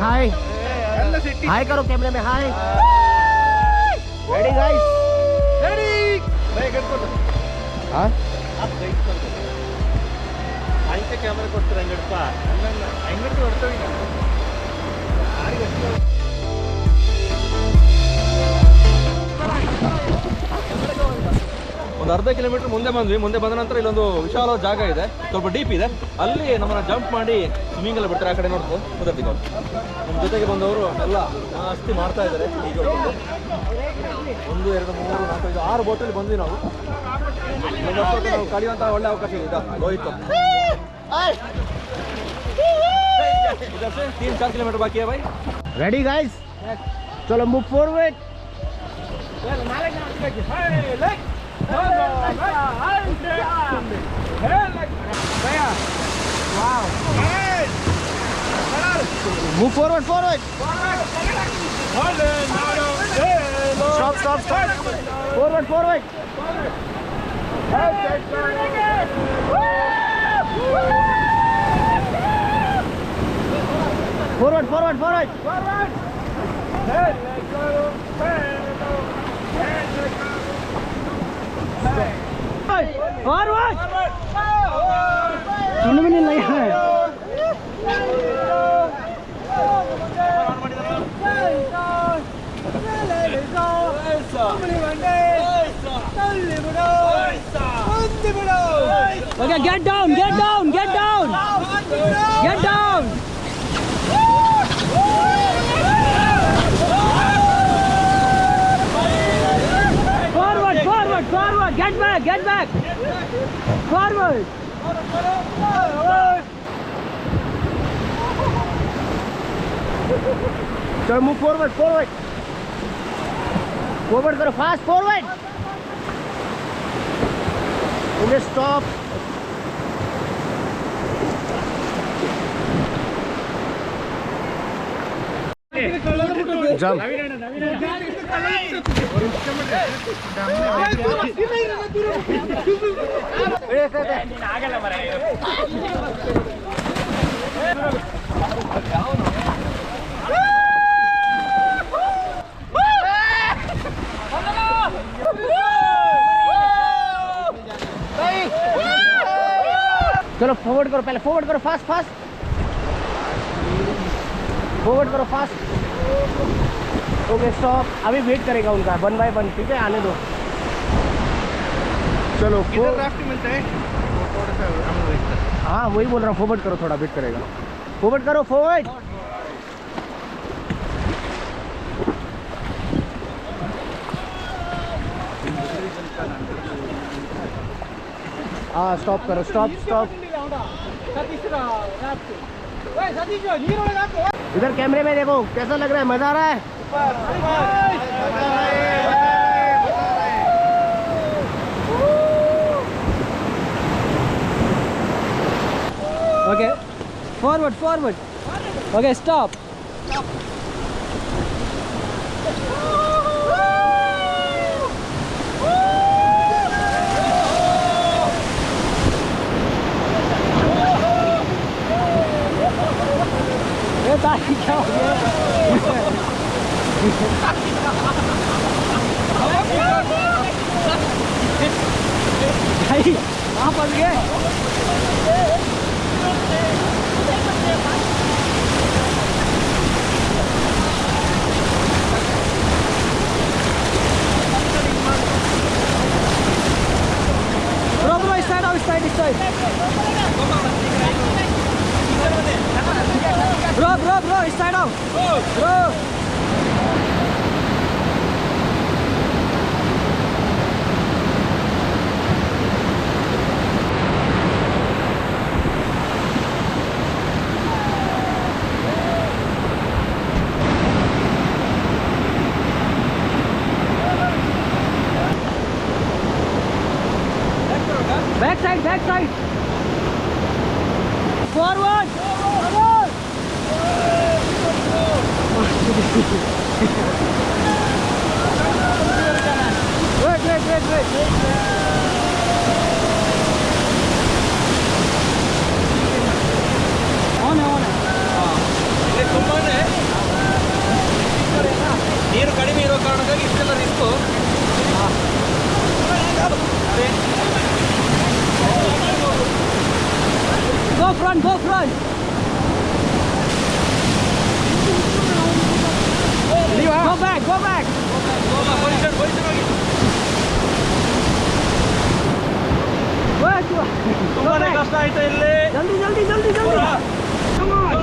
[SPEAKER 7] हाय हाय करो कैमरे में हाय रेडी गाइस रेडी हाँ
[SPEAKER 6] ಆಯ್ಕೆ ಕ್ಯಾಮ್ರಾ ಕೊಡ್ತಾರೆ ಹಂಗಡಪ್ಪ ಹಂಗಟ್ಟು ಹೊಡ್ತೇವೆ
[SPEAKER 1] ಒಂದು ಅರ್ಧ ಕಿಲೋಮೀಟರ್ ಮುಂದೆ ಬಂದ್ವಿ. ಮುಂದೆ ಬಂದ ನಂತರ ಇಲ್ಲೊಂದು ವಿಶಾಲವಾದ ಜಾಗ ಇದೆ, ಸ್ವಲ್ಪ ಡೀಪ್ ಇದೆ. ಅಲ್ಲಿ ನಮ್ಮನ್ನ ಜಂಪ್ ಮಾಡಿ ಸ್ವಿಮ್ಮಿಂಗ್ ಎಲ್ಲ ಬಿಡ್ತಾರೆ. ಆ ಕಡೆ ನೋಡ್ತು ಗೊತ್ತಿಲ್ಲ. ನಮ್ಮ ಜೊತೆಗೆ ಬಂದವರು ಎಲ್ಲ ಜಾಸ್ತಿ ಮಾಡ್ತಾ ಇದ್ದಾರೆ. ಈಗ 1 2 3 4 5 6 ಬೋಟಲ್ಲಿ ಬಂದ್ವಿ ನಾವು. ನಾವು ಕಳೆಯುವಂಥ ಒಳ್ಳೆ ಅವಕಾಶ ಇದೆ. ಹೋಯ್ತು 3-4 किलोमीटर बाकी है भाई.
[SPEAKER 7] रेडी गाइस चलो move forward move forward forward stop stop stop forward forward forward forward forward forward सुनने में नहीं लगा है okay get down get down get down get down forward forward forward get back forward चलो मूव forward forward forward करो fast forward okay stop jump चलो फॉरवर्ड करो पहले फॉरवर्ड करो फास्ट फास्ट फॉरवर्ड करो फास्ट ओके स्टॉप अभी वेट करेगा उनका 1 बाय 1 ठीक है आने दो चलो
[SPEAKER 6] राफ्टिंग मिलता है
[SPEAKER 7] हाँ वही बोल रहा हूँ फॉरवर्ड करो थोड़ा वेट करेगा फॉरवर्ड करो फॉरवर्ड हाँ स्टॉप करो स्टॉप स्टॉप इधर कैमरे में देखो कैसा लग रहा है मजा आ रहा है
[SPEAKER 8] Okay. Forward, forward. Okay, stop. ये ताकि क्या हो गया? भाई वहाँ फंस गए। Bro, bro, इस साइड आओ, इस साइड, इस साइड। Bro, इस साइड आओ। Bro. Back side, back side. Forward. Forward. Wait. On है.
[SPEAKER 3] ಇಲ್ಲಿ ತುಂಬಾನೇ ನೀರು ಕಡಿಮೆ ಇರೋ ಕಾರಣಕ್ಕಾಗಿ ಇಷ್ಟೆಲ್ಲ risk.
[SPEAKER 8] Go front, go front. Go back, go back.
[SPEAKER 3] Position ಹೋಗಿ.
[SPEAKER 8] Wait.
[SPEAKER 3] ತುಂಬಾನೇ ಕಷ್ಟ ಆಯ್ತು ಇಲ್ಲಿ.
[SPEAKER 8] जल्दी. Come on.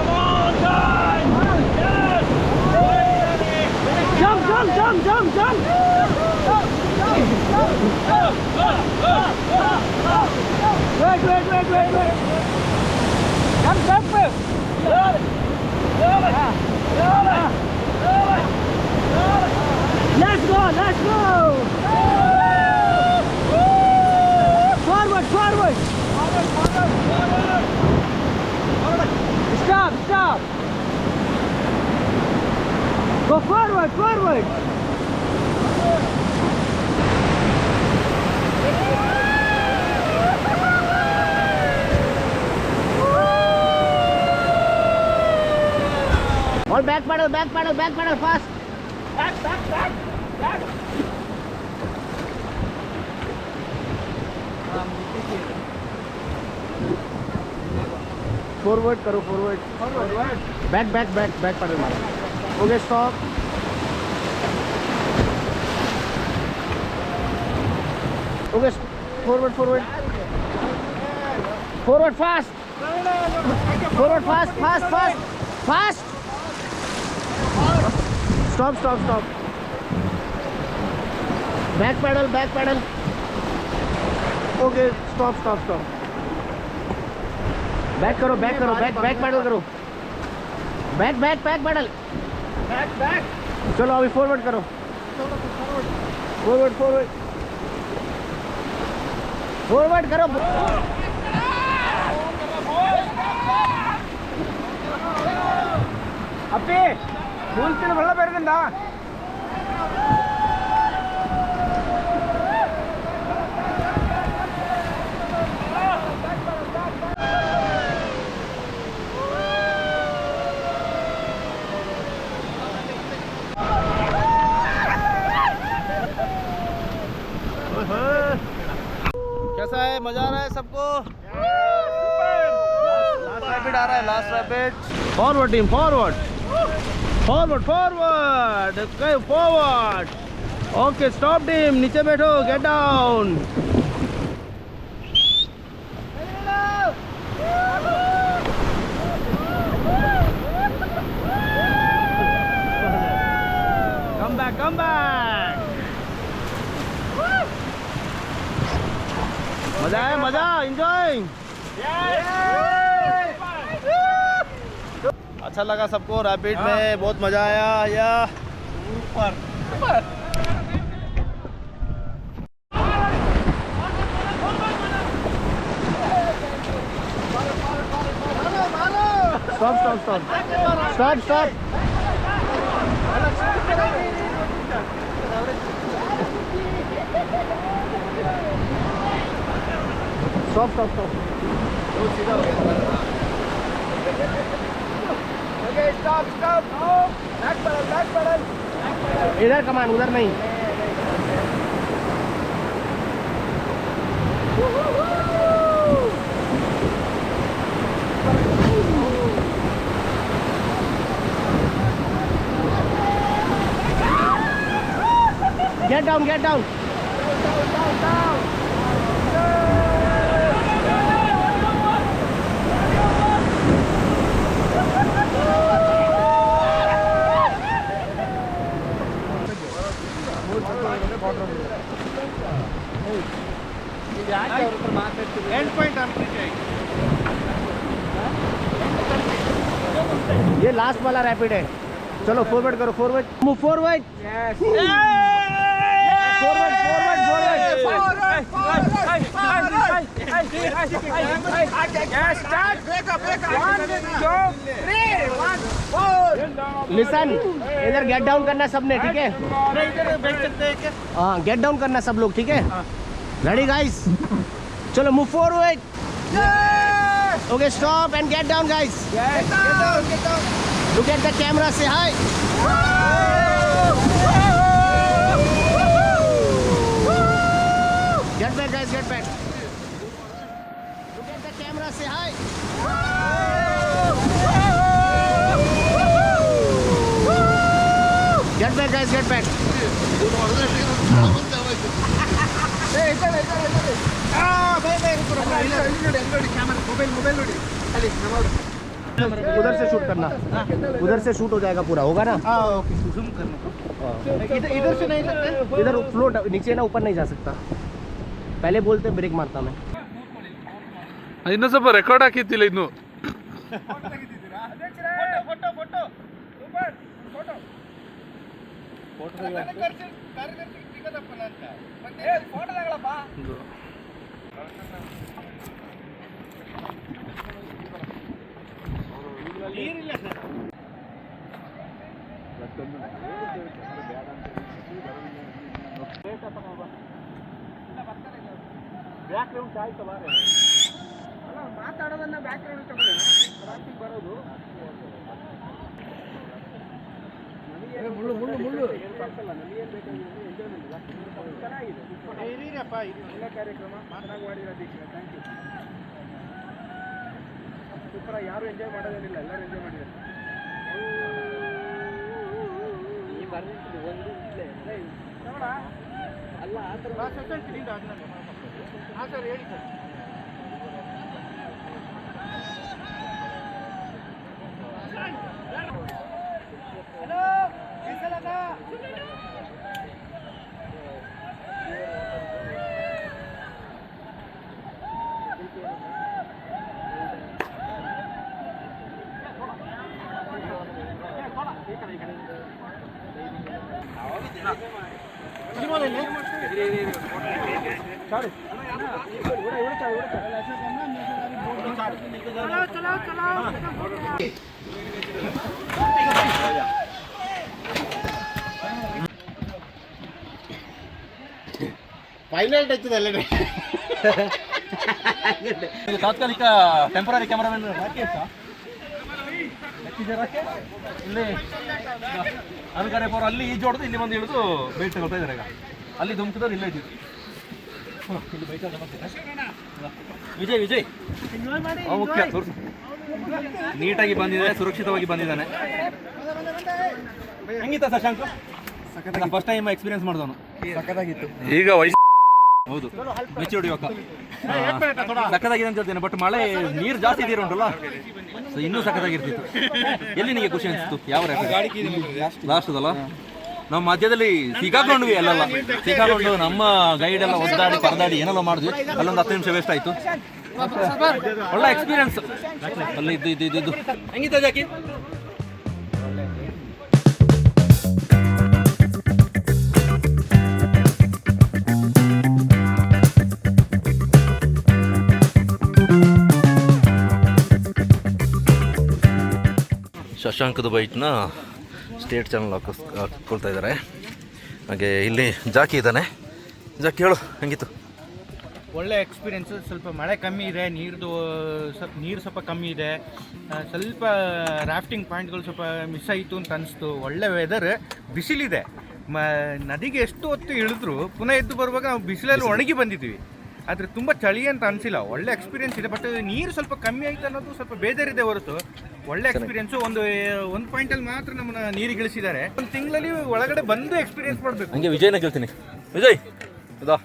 [SPEAKER 8] Jump. Wait. Jump. Let's go. Forward. Stop. Go forward. All back pedal fast. Back. Forward करो, forward. Back pedal मारो. Okay, stop. Okay, forward. Forward fast. Fast. Stop. Back pedal. Okay, stop. Back करो, back pedal करो. Back pedal. Back. चलो अभी forward करो. Forward. Forward करो. ಅಪ್ಪಿ ಕೂಲ್ತಿನ ಬಳ್ಳ ಬೇರೆದಿಂದ
[SPEAKER 4] कैसा है, मजा आ रहा है सबको? लास्ट रैपिड आ रहा है, last rapid.
[SPEAKER 8] Forward team, forward. Okay, stop team. नीचे बैठो, get down. Come back. मजा, enjoying.
[SPEAKER 4] अच्छा लगा सबको रैपिड में, बहुत मजा आया. या ऊपर
[SPEAKER 7] Stop. इधर कमान, उधर नहीं. Get down. ये लास्ट वाला रैपिड है. चलो फॉरवर्ड करो, मूव फॉरवर्ड. लिसन, इधर गेट डाउन करना सबने, ठीक है? हाँ, गेट डाउन करना सब लोग, ठीक है? Ready guys? चलो move forward. Okay, stop and get down guys. Look at the camera, say hi. Get back guys, get back. Look at the camera, say hi. Get back guys, get back. उधर से शूट करना, उधर से शूट हो जाएगा पूरा, होगा ना?
[SPEAKER 6] ओके, जूम करना. इधर से नहीं सकते,
[SPEAKER 7] इधर फ्लोट नीचे ना, ऊपर नहीं जा सकता. पहले बोलते ब्रेक मारता मैं.
[SPEAKER 5] ಇನ್ನೂ ಸ್ವಲ್ಪ ರೆಕಾರ್ಡ್ ಹಾಕಿತ್ತಿಲ್ಲ ಇನ್ನು.
[SPEAKER 6] ಮಾತಾಡೋದನ್ನ ಬ್ಯಾಕ್ ಗ್ರೌಂಡ್ ತಗೊಳ್ಳಿ, ಬರೋದು ಮುಳ್ಳು ನಮಗೇನು ಬೇಕಾಗಿಲ್ಲ, ಚೆನ್ನಾಗಿದೆ. ಇರೀರಪ್ಪ, ಇದು ಎಲ್ಲ ಕಾರ್ಯಕ್ರಮ ಚೆನ್ನಾಗಿ ಮಾಡಿರೋ ದೀಕ್ಷೆ. Thank you. ಸೂಪರ. ಯಾರು ಎಂಜಾಯ್ ಮಾಡೋದೇನಿಲ್ಲ, ಎಲ್ಲರೂ ಎಂಜಾಯ್ ಮಾಡಿದ್ದಾರೆ. ಅಲ್ಲ ಆ ಥರ ಹಾಂ ಸರ್, ಹೇಳಿ ಸರ್.
[SPEAKER 7] ಫೈನಲ್ ಟಚ್ ಅಲ್ಲೇ
[SPEAKER 1] ತಾತ್ಕಾಲಿಕ ಟೆಂಪರರಿ ಕ್ಯಾಮರಾಮನ್ ರಾಕೇಶ್ ಇಲ್ಲಿ ಅನುಕರೇಪವ್ರು ಅಲ್ಲಿ ಈಜು ಹೊಡೆದು ಇಲ್ಲಿ ಬಂದು ಹಿಡಿದು ಬೈಟ್ ತಗೊಳ್ತಾ ಇದ್ದಾರೆ. ಈಗ ಅಲ್ಲಿ ಧುಮುಕಿದವ್ರು ಇಲ್ಲೇ ಇದ್ದೀವಿ. ಇಲ್ಲಿ ಬೈಟ್ ವಿಜಯ್ ಮುಖ್ಯ ತೋರಿಸು. ನೀಟಾಗಿ ಬಂದಿದೆ, ಸುರಕ್ಷಿತವಾಗಿ ಬಂದಿದ್ದಾನೆ. ಹೆಂಗಿತ್ತ ಶಶಾಂಕ್? ಫಸ್ಟ್ ಟೈಮ್ ಎಕ್ಸ್ಪೀರಿಯನ್ಸ್ ಮಾಡಿದವನು.
[SPEAKER 5] ಈಗ
[SPEAKER 1] ಹೌದು, ಮೆಚೂರ್ಡ್ ಯುವಕ. ಸಕ್ಕತ್ತಾಗಿದೆ ಅಂತ ಹೇಳ್ತೇನೆ, ಬಟ್ ಮಳೆ ನೀರು ಜಾಸ್ತಿ ಇದೀರ ಉಂಟಲ್ಲ, ಸೊ ಇನ್ನೂ ಸಕ್ಕತ್ತಾಗಿರ್ತಿತ್ತು. ಎಲ್ಲಿ ನಿಮಗೆ ಖುಷಿ ಅನಿಸ್ತು? ಯಾವ ಲಾಸ್ಟ್ ಅದಲ್ಲ, ನಾವು ಮಧ್ಯದಲ್ಲಿ ಸಿಕ್ಕಾಕೊಂಡ್ವಿ. ಸಿಕ್ಕಾಕೊಂಡು ನಮ್ಮ ಗೈಡ್ ಎಲ್ಲ ಒದ್ದಾಡಿ ಪರದಾಡಿ ಏನೆಲ್ಲ ಮಾಡಿದ್ವಿ. ಅಲ್ಲೊಂದು 10 ನಿಮಿಷ ವೇಸ್ಟ್ ಆಯಿತು. ಒಳ್ಳೆ ಎಕ್ಸ್ಪೀರಿಯನ್ಸ್ ಅಲ್ಲಿ ಇದ್ದು. ಹೆಂಗಿತ್ತ ಜಾಕಿ? ಶಶಾಂಕ್ ದುಬೈಟ್ನ ಸ್ಟೇಟ್ ಚಾನಲ್ ಹಾಕ್ಕೊಳ್ತಾ ಇದ್ದಾರೆ. ಹಾಗೆ ಇಲ್ಲಿ ಜಾಕಿ ಇದ್ದಾನೆ. ಜಾಕಿ ಹೇಳು ಹೆಂಗಿತ್ತು?
[SPEAKER 6] ಒಳ್ಳೆ ಎಕ್ಸ್ಪೀರಿಯೆನ್ಸು. ಸ್ವಲ್ಪ ಮಳೆ ಕಮ್ಮಿ ಇದೆ, ನೀರು ಸ್ವಲ್ಪ ಕಮ್ಮಿ ಇದೆ, ಸ್ವಲ್ಪ ರಾಫ್ಟಿಂಗ್ ಪಾಯಿಂಟ್ಗಳು ಸ್ವಲ್ಪ ಮಿಸ್ ಆಯಿತು ಅಂತ ಅನಿಸ್ತು. ಒಳ್ಳೆ ವೆದರ್, ಬಿಸಿಲಿದೆ. ನದಿಗೆ ಎಷ್ಟು ಹೊತ್ತು ಇಳಿದ್ರು ಪುನಃ ಎದ್ದು ಬರುವಾಗ ನಾವು ಬಿಸಿಲಲ್ಲಿ ಒಣಗಿ ಬಂದಿದ್ದೀವಿ. ಆದರೆ ತುಂಬ ಚಳಿ ಅಂತ ಅನಿಸಿಲ್ಲ. ಒಳ್ಳೆ ಎಕ್ಸ್ಪೀರಿಯೆನ್ಸ್ ಇದೆ. ಬಟ್ ನೀರು ಸ್ವಲ್ಪ ಕಮ್ಮಿ ಆಯಿತು ಅನ್ನೋದು ಸ್ವಲ್ಪ ಬೇಜಾರಿದೆ ಹೊರತು ಒಳ್ಳೆ ಎಕ್ಸ್ಪೀರಿಯೆನ್ಸು. ಒಂದು ಪಾಯಿಂಟಲ್ಲಿ ಮಾತ್ರ ನಮ್ಮನ್ನ ನೀರಿಗೆ ಇಳಿಸಿದ್ದಾರೆ. ಒಂದು ತಿಂಗಳಲ್ಲಿ ಒಳಗಡೆ ಬಂದು ಎಕ್ಸ್ಪೀರಿಯೆನ್ಸ್ ಮಾಡಬೇಕು.
[SPEAKER 1] ಹಂಗೆ ವಿಜಯ್ನ ಕೇಳ್ತೀನಿ. ವಿಜಯ್ ಇದಾ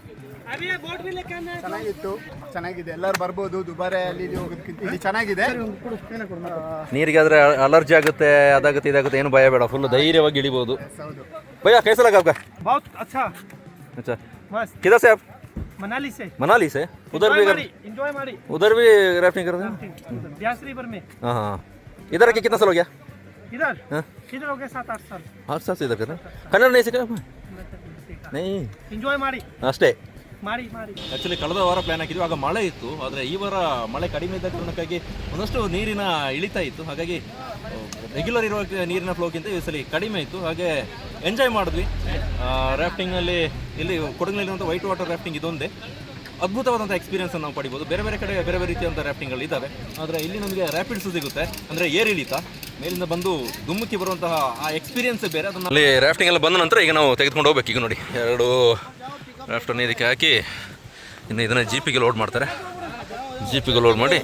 [SPEAKER 4] ಚೆನ್ನಾಗಿತ್ತು, ಚೆನ್ನಾಗಿದೆ. ಎಲ್ಲರೂ ಬರ್ಬೋದು. ದುಬಾರೆ ಅಲ್ಲಿ ಹೋಗೋದಕ್ಕಿಂತ ಇಲ್ಲಿ ಚೆನ್ನಾಗಿದೆ.
[SPEAKER 1] ನೀರಿಗೆ ಆದರೆ ಅಲರ್ಜಿ ಆಗುತ್ತೆ, ಅದಾಗುತ್ತೆ ಇದಾಗುತ್ತೆ, ಏನು ಭಯ ಬೇಡ. ಫುಲ್ ಧೈರ್ಯವಾಗಿ ಇಳಿಬೋದು. ಭಯ್ಯ कैसा लगा आपका?
[SPEAKER 6] बहुत अच्छा
[SPEAKER 1] अच्छा किधर से आप?
[SPEAKER 6] मनाली से
[SPEAKER 1] उधर भी
[SPEAKER 6] एंजॉय मारी
[SPEAKER 1] उधर भी राफ्टिंग कर रहे हैं?
[SPEAKER 6] ब्यास रिवर में।
[SPEAKER 1] हाँ हाँ. इधर के कितना साल हो गया?
[SPEAKER 6] इधर
[SPEAKER 1] हाँ?
[SPEAKER 6] इधर हो गया 7-8 साल।
[SPEAKER 1] 8 साल से इधर कर रहे हैं. कन्नड़ नहीं सीखा? नहीं
[SPEAKER 6] एंजॉय मारी
[SPEAKER 1] ಅಷ್ಟೇ.
[SPEAKER 5] ಆ್ಯಕ್ಚುಲಿ ಕಳೆದ ವಾರ ಪ್ಲ್ಯಾನ್ ಹಾಕಿದ್ವಿ, ಆಗ ಮಳೆ ಇತ್ತು. ಆದರೆ ಈ ವಾರ ಮಳೆ ಕಡಿಮೆ ಇದ್ದ ಕಾರಣಕ್ಕಾಗಿ ಒಂದಷ್ಟು ನೀರಿನ ಇಳಿತಾ ಇತ್ತು. ಹಾಗಾಗಿ ರೆಗ್ಯುಲರ್ ಇರುವ ನೀರಿನ ಫ್ಲೋಕ್ಕಿಂತ ಈ ಸಲ ಕಡಿಮೆ ಇತ್ತು. ಹಾಗೆ ಎಂಜಾಯ್ ಮಾಡಿದ್ವಿ ರಾಫ್ಟಿಂಗಲ್ಲಿ. ಇಲ್ಲಿ ಕೊಡಗಿನಲ್ಲಿರುವಂಥ ವೈಟ್ ವಾಟರ್ ರಾಫ್ಟಿಂಗ್ ಇದೊಂದೇ ಅದ್ಭುತವಾದಂಥ ಎಕ್ಸ್ಪೀರಿಯನ್ಸನ್ನು ನಾವು ಪಡಿಬೋದು. ಬೇರೆ ಬೇರೆ ಕಡೆ ಬೇರೆ ಬೇರೆ ರೀತಿಯಾದಂಥ ರಾಫ್ಟಿಂಗ್ಗಳು ಇದ್ದಾವೆ. ಆದರೆ ಇಲ್ಲಿ ನಮಗೆ ರ್ಯಾಪಿಡ್ಸ್ ಸಿಗುತ್ತೆ, ಅಂದರೆ ಏರ್ ಇಳಿತ ಮೇಲಿಂದ ಬಂದು ಧುಮ್ಮುಕ್ಕಿ ಬರುವಂತಹ ಆ ಎಕ್ಸ್ಪೀರಿಯನ್ಸೇ ಬೇರೆ. ಅದನ್ನು ಅಲ್ಲಿ ರಾಫ್ಟಿಂಗ್ ಎಲ್ಲ ಬಂದ ನಂತರ ಈಗ ನಾವು ತೆಗೆದುಕೊಂಡು ಹೋಗ್ಬೇಕು. ಈಗ ನೋಡಿ 2 ರಾಫ್ಟನ್ನು ಇದಕ್ಕೆ ಹಾಕಿ ಇನ್ನು ಇದನ್ನು ಜೀಪಿಗೆ ಲೋಡ್ ಮಾಡ್ತಾರೆ. ಜೀಪಿಗೆ ಲೋಡ್ ಮಾಡಿ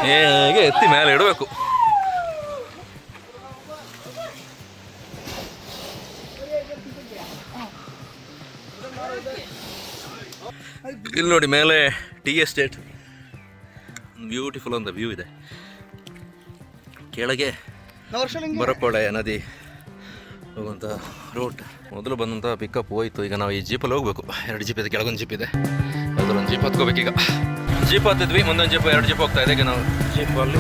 [SPEAKER 5] ಹೇಗೆ ಎತ್ತಿ ಮೇಲೆ ಇಡಬೇಕು. ಇಲ್ಲಿ ನೋಡಿ ಮೇಲೆ ಟೀ ಎಸ್ಟೇಟ್, ಬ್ಯೂಟಿಫುಲ್ ಅಂತ ವ್ಯೂ ಇದೆ. ಕೆಳಗೆ ಬರಪೊಳೆ ನದಿ ಹೋಗುವಂಥ ರೂಟ್. ಮೊದಲು ಬಂದಂಥ ಪಿಕಪ್ ಹೋಯಿತು. ಈಗ ನಾವು ಈ ಜೀಪಲ್ಲಿ ಹೋಗಬೇಕು. 2 ಜೀಪ್ ಇದೆ, ಕೆಳಗೊಂದು ಜೀಪ್ ಇದೆ. ಅದರೊಂದು ಜೀಪ್ ಹತ್ಕೋಬೇಕು. ಈಗ ಜೀಪ್ ಹತ್ತಿದ್ವಿ, ಮುಂದೊಂದು ಜೀಪ್, 2 ಜೀಪ್ ಹೋಗ್ತಾ ಇದೆ. ಈಗ ನಾವು ಜೀಪಲ್ಲಿ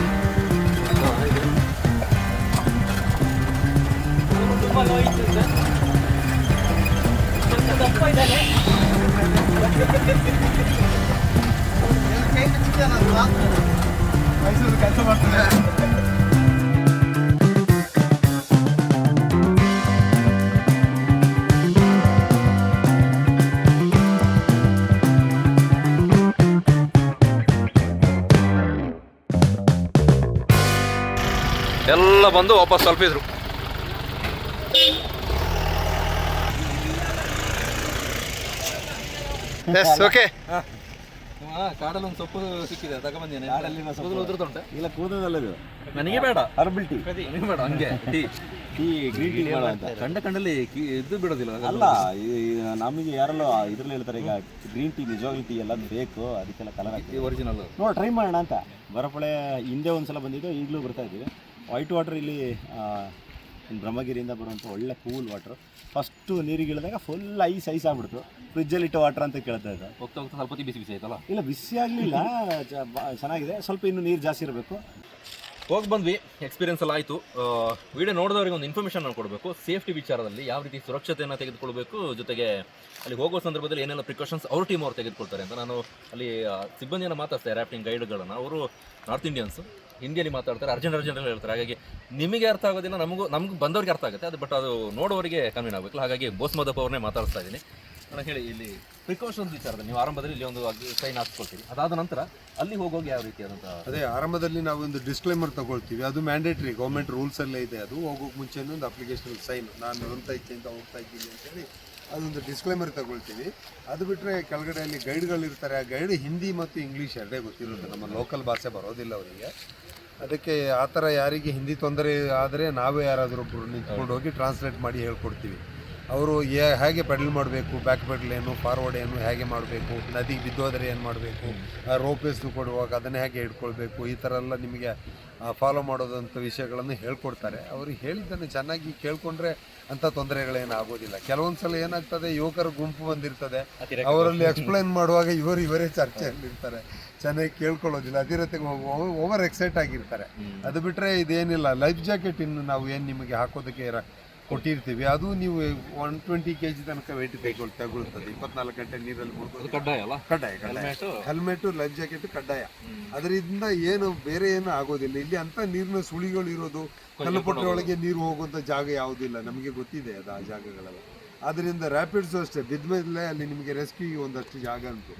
[SPEAKER 4] ಮೈಸೂರು ಕೆಲಸ ಮಾಡ್ತಾರೆ.
[SPEAKER 1] ಎಲ್ಲ ಬಂದು ವಾಪಸ್ ತಲುಪಿದ್ರು.
[SPEAKER 4] ಓಕೆ.
[SPEAKER 1] ಕಾಡಲ್ಲಿ ಒಂದು ಸೊಪ್ಪು ಸಿಕ್ಕಿದೆ, ತಗೊಂಬಂದೇನೆ. ಕೂದಲು ಉದುರುತ್ತುಂಟೆ?
[SPEAKER 9] ಇಲ್ಲ, ಕೂದಲಲ್ಲ,
[SPEAKER 1] ನನಗೆ ಬೇಡ.
[SPEAKER 9] Herbal tea.
[SPEAKER 1] ನನಗೆ ಬೇಡ. ಹಂಗೆ ಟೀ
[SPEAKER 9] ಗ್ರೀನ್ ಟೀ ಬೇಡ ಅಂತ
[SPEAKER 1] ಕಂಡಲ್ಲಿ ಇದು ಬಿಡೋದಿಲ್ಲ.
[SPEAKER 9] ಅಲ್ಲ, ನಮಗೆ ಯಾರಲ್ಲೋ ಇದ್ರಲ್ಲಿ ಹೇಳ್ತಾರೆ ಈಗ ಗ್ರೀನ್ ಟೀ ನಿಜವಾಗ್ಲೂ ಟೀ ಎಲ್ಲ ಬೇಕು, ಅದಕ್ಕೆಲ್ಲ ಕಲರ್ ಹಾಕಿ
[SPEAKER 1] ಒರಿಜಿನಲ್
[SPEAKER 9] ನೋಡಿ ಟ್ರೈ ಮಾಡೋಣ ಅಂತ. ಬರಪೊಳೆ ಹಿಂದೆ ಒಂದ್ಸಲ ಬಂದಿದ್ದು, ಈಗಲೂ ಬರ್ತಾ ಇದ್ದೀವಿ. ವೈಟ್ ವಾಟರ್ ಇಲ್ಲಿ ಬ್ರಹ್ಮಗಿರಿಯಿಂದ ಬರುವಂಥ ಒಳ್ಳೆ ಕೂಲ್ ವಾಟ್ರು. ಫಸ್ಟು ನೀರಿಗೆ ಇಳಿದಾಗ ಫುಲ್ ಐಸ್ ಆಗ್ಬಿಡ್ತು. ಫ್ರಿಜ್ಜಲ್ಲಿಟ್ಟು ವಾಟರ್ ಅಂತ ಕೇಳ್ತಾ ಇದ್ದ.
[SPEAKER 1] ಹೋಗ್ತಾ ಹೋಗ್ತಾ ಸ್ವಲ್ಪ ಬಿಸಿ ಬಿಸಿ ಆಯ್ತಲ್ಲ?
[SPEAKER 9] ಇಲ್ಲ, ಬಿಸಿ ಆಗಲಿಲ್ಲ, ಚೆನ್ನಾಗಿದೆ. ಸ್ವಲ್ಪ ಇನ್ನೂ ನೀರು ಜಾಸ್ತಿ ಇರಬೇಕು.
[SPEAKER 1] ಹೋಗಿ ಬಂದ್ವಿ, ಎಕ್ಸ್ಪೀರಿಯನ್ಸ್ ಎಲ್ಲ ಆಯಿತು. ವಿಡಿಯೋ ನೋಡಿದವರಿಗೆ ಒಂದು ಇನ್ಫಾರ್ಮೇಷನ್ ನಾವು ಕೊಡಬೇಕು. ಸೇಫ್ಟಿ ವಿಚಾರದಲ್ಲಿ ಯಾವ ರೀತಿ ಸುರಕ್ಷತೆಯನ್ನು ತೆಗೆದುಕೊಳ್ಬೇಕು, ಜೊತೆಗೆ ಅಲ್ಲಿ ಹೋಗುವ ಸಂದರ್ಭದಲ್ಲಿ ಏನೆಲ್ಲ ಪ್ರಿಕಾಷನ್ಸ್ ಅವ್ರ ಟೀಮ್ ಅವ್ರು ತೆಗೆದುಕೊಳ್ತಾರೆ ಅಂತ. ನಾನು ಅಲ್ಲಿ ಸಿಬ್ಬಂದಿಯನ್ನು ಮಾತಾಡ್ತಾರೆ, ರಾಫ್ಟಿಂಗ್ ಗೈಡ್ಗಳನ್ನು. ಅವರು ನಾರ್ತ್ ಇಂಡಿಯನ್ಸು, ಹಿಂದಿಯಲ್ಲಿ ಮಾತಾಡ್ತಾರೆ, ಅರ್ಜೆಂಟಲ್ಲಿ ಹೇಳ್ತಾರೆ. ಹಾಗಾಗಿ ನಿಮಗೆ ಅರ್ಥ ಆಗೋದಿಲ್ಲ, ನಮ್ಗೆ ಬಂದವ್ರಿಗೆ ಅರ್ಥ ಆಗುತ್ತೆ ಅದು, ಬಟ್ ಅದು ನೋಡೋರಿಗೆ ಕನ್ವೀನ್ ಆಗಬೇಕಲ್ಲ. ಹಾಗಾಗಿ ಬೋಸ್ ಮದಪ್ಪ ಅವ್ರನ್ನೇ ಮಾತಾಡ್ತಾ ಇದ್ದೀನಿ. ನಾನು ಹೇಳಿ, ಇಲ್ಲಿ ಪ್ರಿಕಾಷನ್ಸ್ ವಿಚಾರದಲ್ಲಿ ನೀವು ಆರಂಭದಲ್ಲಿ ಇಲ್ಲಿ ಒಂದು ಸೈನ್ ಹಾಕ್ಕೊಳ್ತೀವಿ, ಅದಾದ ನಂತರ ಅಲ್ಲಿ ಹೋಗೋಗಿ ಯಾವ ರೀತಿಯಾದಂಥ
[SPEAKER 2] ಅದೇ ಆರಂಭದಲ್ಲಿ ನಾವು ಒಂದು ಡಿಸ್ಕ್ಲೇಮರ್ ತಗೊಳ್ತೀವಿ. ಅದು ಮ್ಯಾಂಡೇಟ್ರಿ, ಗೌರ್ಮೆಂಟ್ ರೂಲ್ಸಲ್ಲೇ ಇದೆ. ಅದು ಹೋಗೋಕೆ ಮುಂಚೆನೂ ಒಂದು ಅಪ್ಲಿಕೇಶನ್ ಸೈನ್, ನಾನು ಅಂತ ಇಚ್ಛೆಯಿಂದ ಹೋಗ್ತಾ ಇದ್ದೀನಿ ಅಂತೇಳಿ ಅದೊಂದು ಡಿಸ್ಕ್ಲೇಮರ್ ತಗೊಳ್ತೀವಿ. ಅದು ಬಿಟ್ಟರೆ ಕೆಳಗಡೆ ಅಲ್ಲಿ ಗೈಡ್ಗಳಿರ್ತಾರೆ. ಆ ಗೈಡ್ ಹಿಂದಿ ಮತ್ತು ಇಂಗ್ಲೀಷ್ ಎರಡೇ ಗೊತ್ತಿರುತ್ತೆ, ನಮ್ಮ ಲೋಕಲ್ ಭಾಷೆ ಬರೋದಿಲ್ಲ ಅವರಿಗೆ. ಅದಕ್ಕೆ ಆ ಥರ ಯಾರಿಗೆ ಹಿಂದಿ ತೊಂದರೆ ಆದರೆ ನಾವೇ ಯಾರಾದರೂ ಒಬ್ಬರು ನಿಂತ್ಕೊಂಡು ಹೋಗಿ ಟ್ರಾನ್ಸ್ಲೇಟ್ ಮಾಡಿ ಹೇಳ್ಕೊಡ್ತೀವಿ. ಅವರು ಹೇಗೆ ಪೆಡಲ್ ಮಾಡಬೇಕು, ಬ್ಯಾಕ್ ಪೆಡಲ್ ಏನು, ಫಾರ್ವರ್ಡ್ ಏನು, ಹೇಗೆ ಮಾಡಬೇಕು, ನದಿಗೆ ಬಿದ್ದೋದರೆ ಏನು ಮಾಡಬೇಕು, ರೋಪ್ ವೇಸ್ನು ಕೊಡುವಾಗ ಅದನ್ನೇ ಹೇಗೆ ಹಿಡ್ಕೊಳ್ಬೇಕು, ಈ ಥರ ಎಲ್ಲ ನಿಮಗೆ ಫಾಲೋ ಮಾಡೋದಂಥ ವಿಷಯಗಳನ್ನು ಹೇಳ್ಕೊಡ್ತಾರೆ. ಅವ್ರಿಗೆ ಹೇಳಿದ್ದನ್ನು ಚೆನ್ನಾಗಿ ಕೇಳಿಕೊಂಡ್ರೆ ಅಂಥ ತೊಂದರೆಗಳೇನು ಆಗೋದಿಲ್ಲ. ಕೆಲವೊಂದು ಸಲ ಏನಾಗ್ತದೆ, ಯುವಕರ ಗುಂಪು ಬಂದಿರ್ತದೆ, ಅವರಲ್ಲಿ ಎಕ್ಸ್ಪ್ಲೈನ್ ಮಾಡುವಾಗ ಇವರೇ ಚರ್ಚೆಯಲ್ಲಿರ್ತಾರೆ, ಚೆನ್ನಾಗಿ ಕೇಳ್ಕೊಳ್ಳೋದಿಲ್ಲ, ಅತಿರತೆಗೆ ಓವರ್ ಎಕ್ಸೈಟ್ ಆಗಿರ್ತಾರೆ. ಅದು ಬಿಟ್ಟರೆ ಇದೇನಿಲ್ಲ, ಲೈಫ್ ಜಾಕೆಟ್ ಇನ್ನು ನಾವು ಏನು ನಿಮಗೆ ಹಾಕೋದಕ್ಕೆ ಕೊಟ್ಟಿರ್ತೀವಿ. ಅದು ನೀವು 120 kg ತನಕ ವೆಯ್ಟ್ ತಗೊಳ್ತದೆ. 24 ಗಂಟೆ ನೀರಲ್ಲಿ ಮುಳುಗೋದು
[SPEAKER 1] ಕಡ್ಡಾಯ ಅಲ್ಲ?
[SPEAKER 2] ಕಡ್ಡಾಯ. ಹೆಲ್ಮೆಟ್, ಲೈಫ್ ಜಾಕೆಟ್ ಕಡ್ಡಾಯ. ಅದರಿಂದ ಏನು ಬೇರೆ ಏನು ಆಗೋದಿಲ್ಲ. ಇಲ್ಲಿ ಅಂತ ನೀರಿನ ಸುಳಿಗಳು ಇರೋದು, ಕಲ್ಲುಪಟ್ಟೆ ಒಳಗೆ ನೀರು ಹೋಗುವಂಥ ಜಾಗ ಯಾವುದಿಲ್ಲ, ನಮಗೆ ಗೊತ್ತಿದೆ ಅದು ಆ ಜಾಗಗಳೆಲ್ಲ. ಅದರಿಂದ ರ್ಯಾಪಿಡ್ಸು ಅಷ್ಟೇ, ಬಿದ್ಮೇಲೆ ಅಲ್ಲಿ ನಿಮಗೆ ರೆಸ್ಕ್ಯೂಗೆ ಒಂದಷ್ಟು ಜಾಗ ಉಂಟು.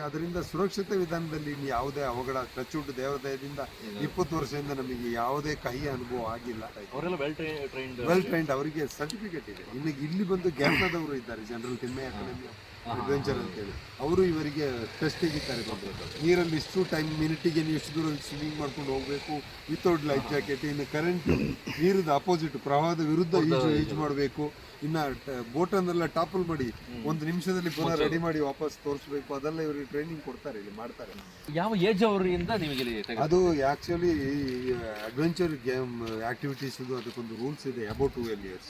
[SPEAKER 2] ಅದರಿಂದ ಸುರಕ್ಷತೆ ವಿಧಾನದಲ್ಲಿ ಯಾವುದೇ ಅವಘಡ ಟಚ್ವುಡ್ ದೇವದಯದಿಂದ 20 ವರ್ಷದಿಂದ ನಮಗೆ ಯಾವುದೇ ಕಹಿ ಅನುಭವ ಆಗಿಲ್ಲ.
[SPEAKER 1] ಅವರೆಲ್ಲ
[SPEAKER 2] ವೆಲ್ ಟ್ರೈನ್ಡ್, ಅವರಿಗೆ ಸರ್ಟಿಫಿಕೇಟ್ ಇದೆ. ಇನ್ನು ಇಲ್ಲಿ ಬಂದು ಗ್ಯಾಪ್ನದವರು ಇದ್ದಾರೆ, ಜನರಲ್ ತಿಮ್ಮಯ್ಯ ಅಕಾಡೆಮಿ ಅಡ್ವೆಂಚರ್ ಅಂತೇಳಿ, ಅವರು ಇವರಿಗೆ ಟೆಸ್ಟಿಗೆ ಇದ್ದಾರೆ. ನೀರಲ್ಲಿ ಇಷ್ಟು ಟೈಮ್ ಮಿನಿಟಿಗೆ ನೀವು ಇಷ್ಟು ದೂರ ಸ್ವಿಮ್ಮಿಂಗ್ ಮಾಡ್ಕೊಂಡು ಹೋಗಬೇಕು ವಿತೌಟ್ ಲೈಫ್ ಜಾಕೆಟ್. ಇನ್ನು ಕರೆಂಟ್ ನೀರಿದ ಅಪೋಸಿಟ್ ಪ್ರವಾಹದ ವಿರುದ್ಧ ಈಜು ಮಾಡಬೇಕು. ಇನ್ನು ಬೋಟನ್ನೆಲ್ಲ ಟಾಪಲ್ ಮಾಡಿ 1 ನಿಮಿಷದಲ್ಲಿ ಪುನಃ ರೆಡಿ ಮಾಡಿ ವಾಪಸ್ ತೋರಿಸ್ಬೇಕು. ಅದೆಲ್ಲ ಇವರಿಗೆ ಟ್ರೈನಿಂಗ್ ಕೊಡ್ತಾರೆ, ಇಲ್ಲಿ ಮಾಡ್ತಾರೆ.
[SPEAKER 1] ಯಾವ ಏಜ್ ಅವರಿಂದ ನಿಮಗೆ
[SPEAKER 2] ಅದು ಆ್ಯಕ್ಚುಲಿ ಅಡ್ವೆಂಚರ್ ಗೇಮ್ ಆ್ಯಕ್ಟಿವಿಟೀಸ್ ಇದು, ಅದಕ್ಕೊಂದು ರೂಲ್ಸ್ ಇದೆ. About 12 years.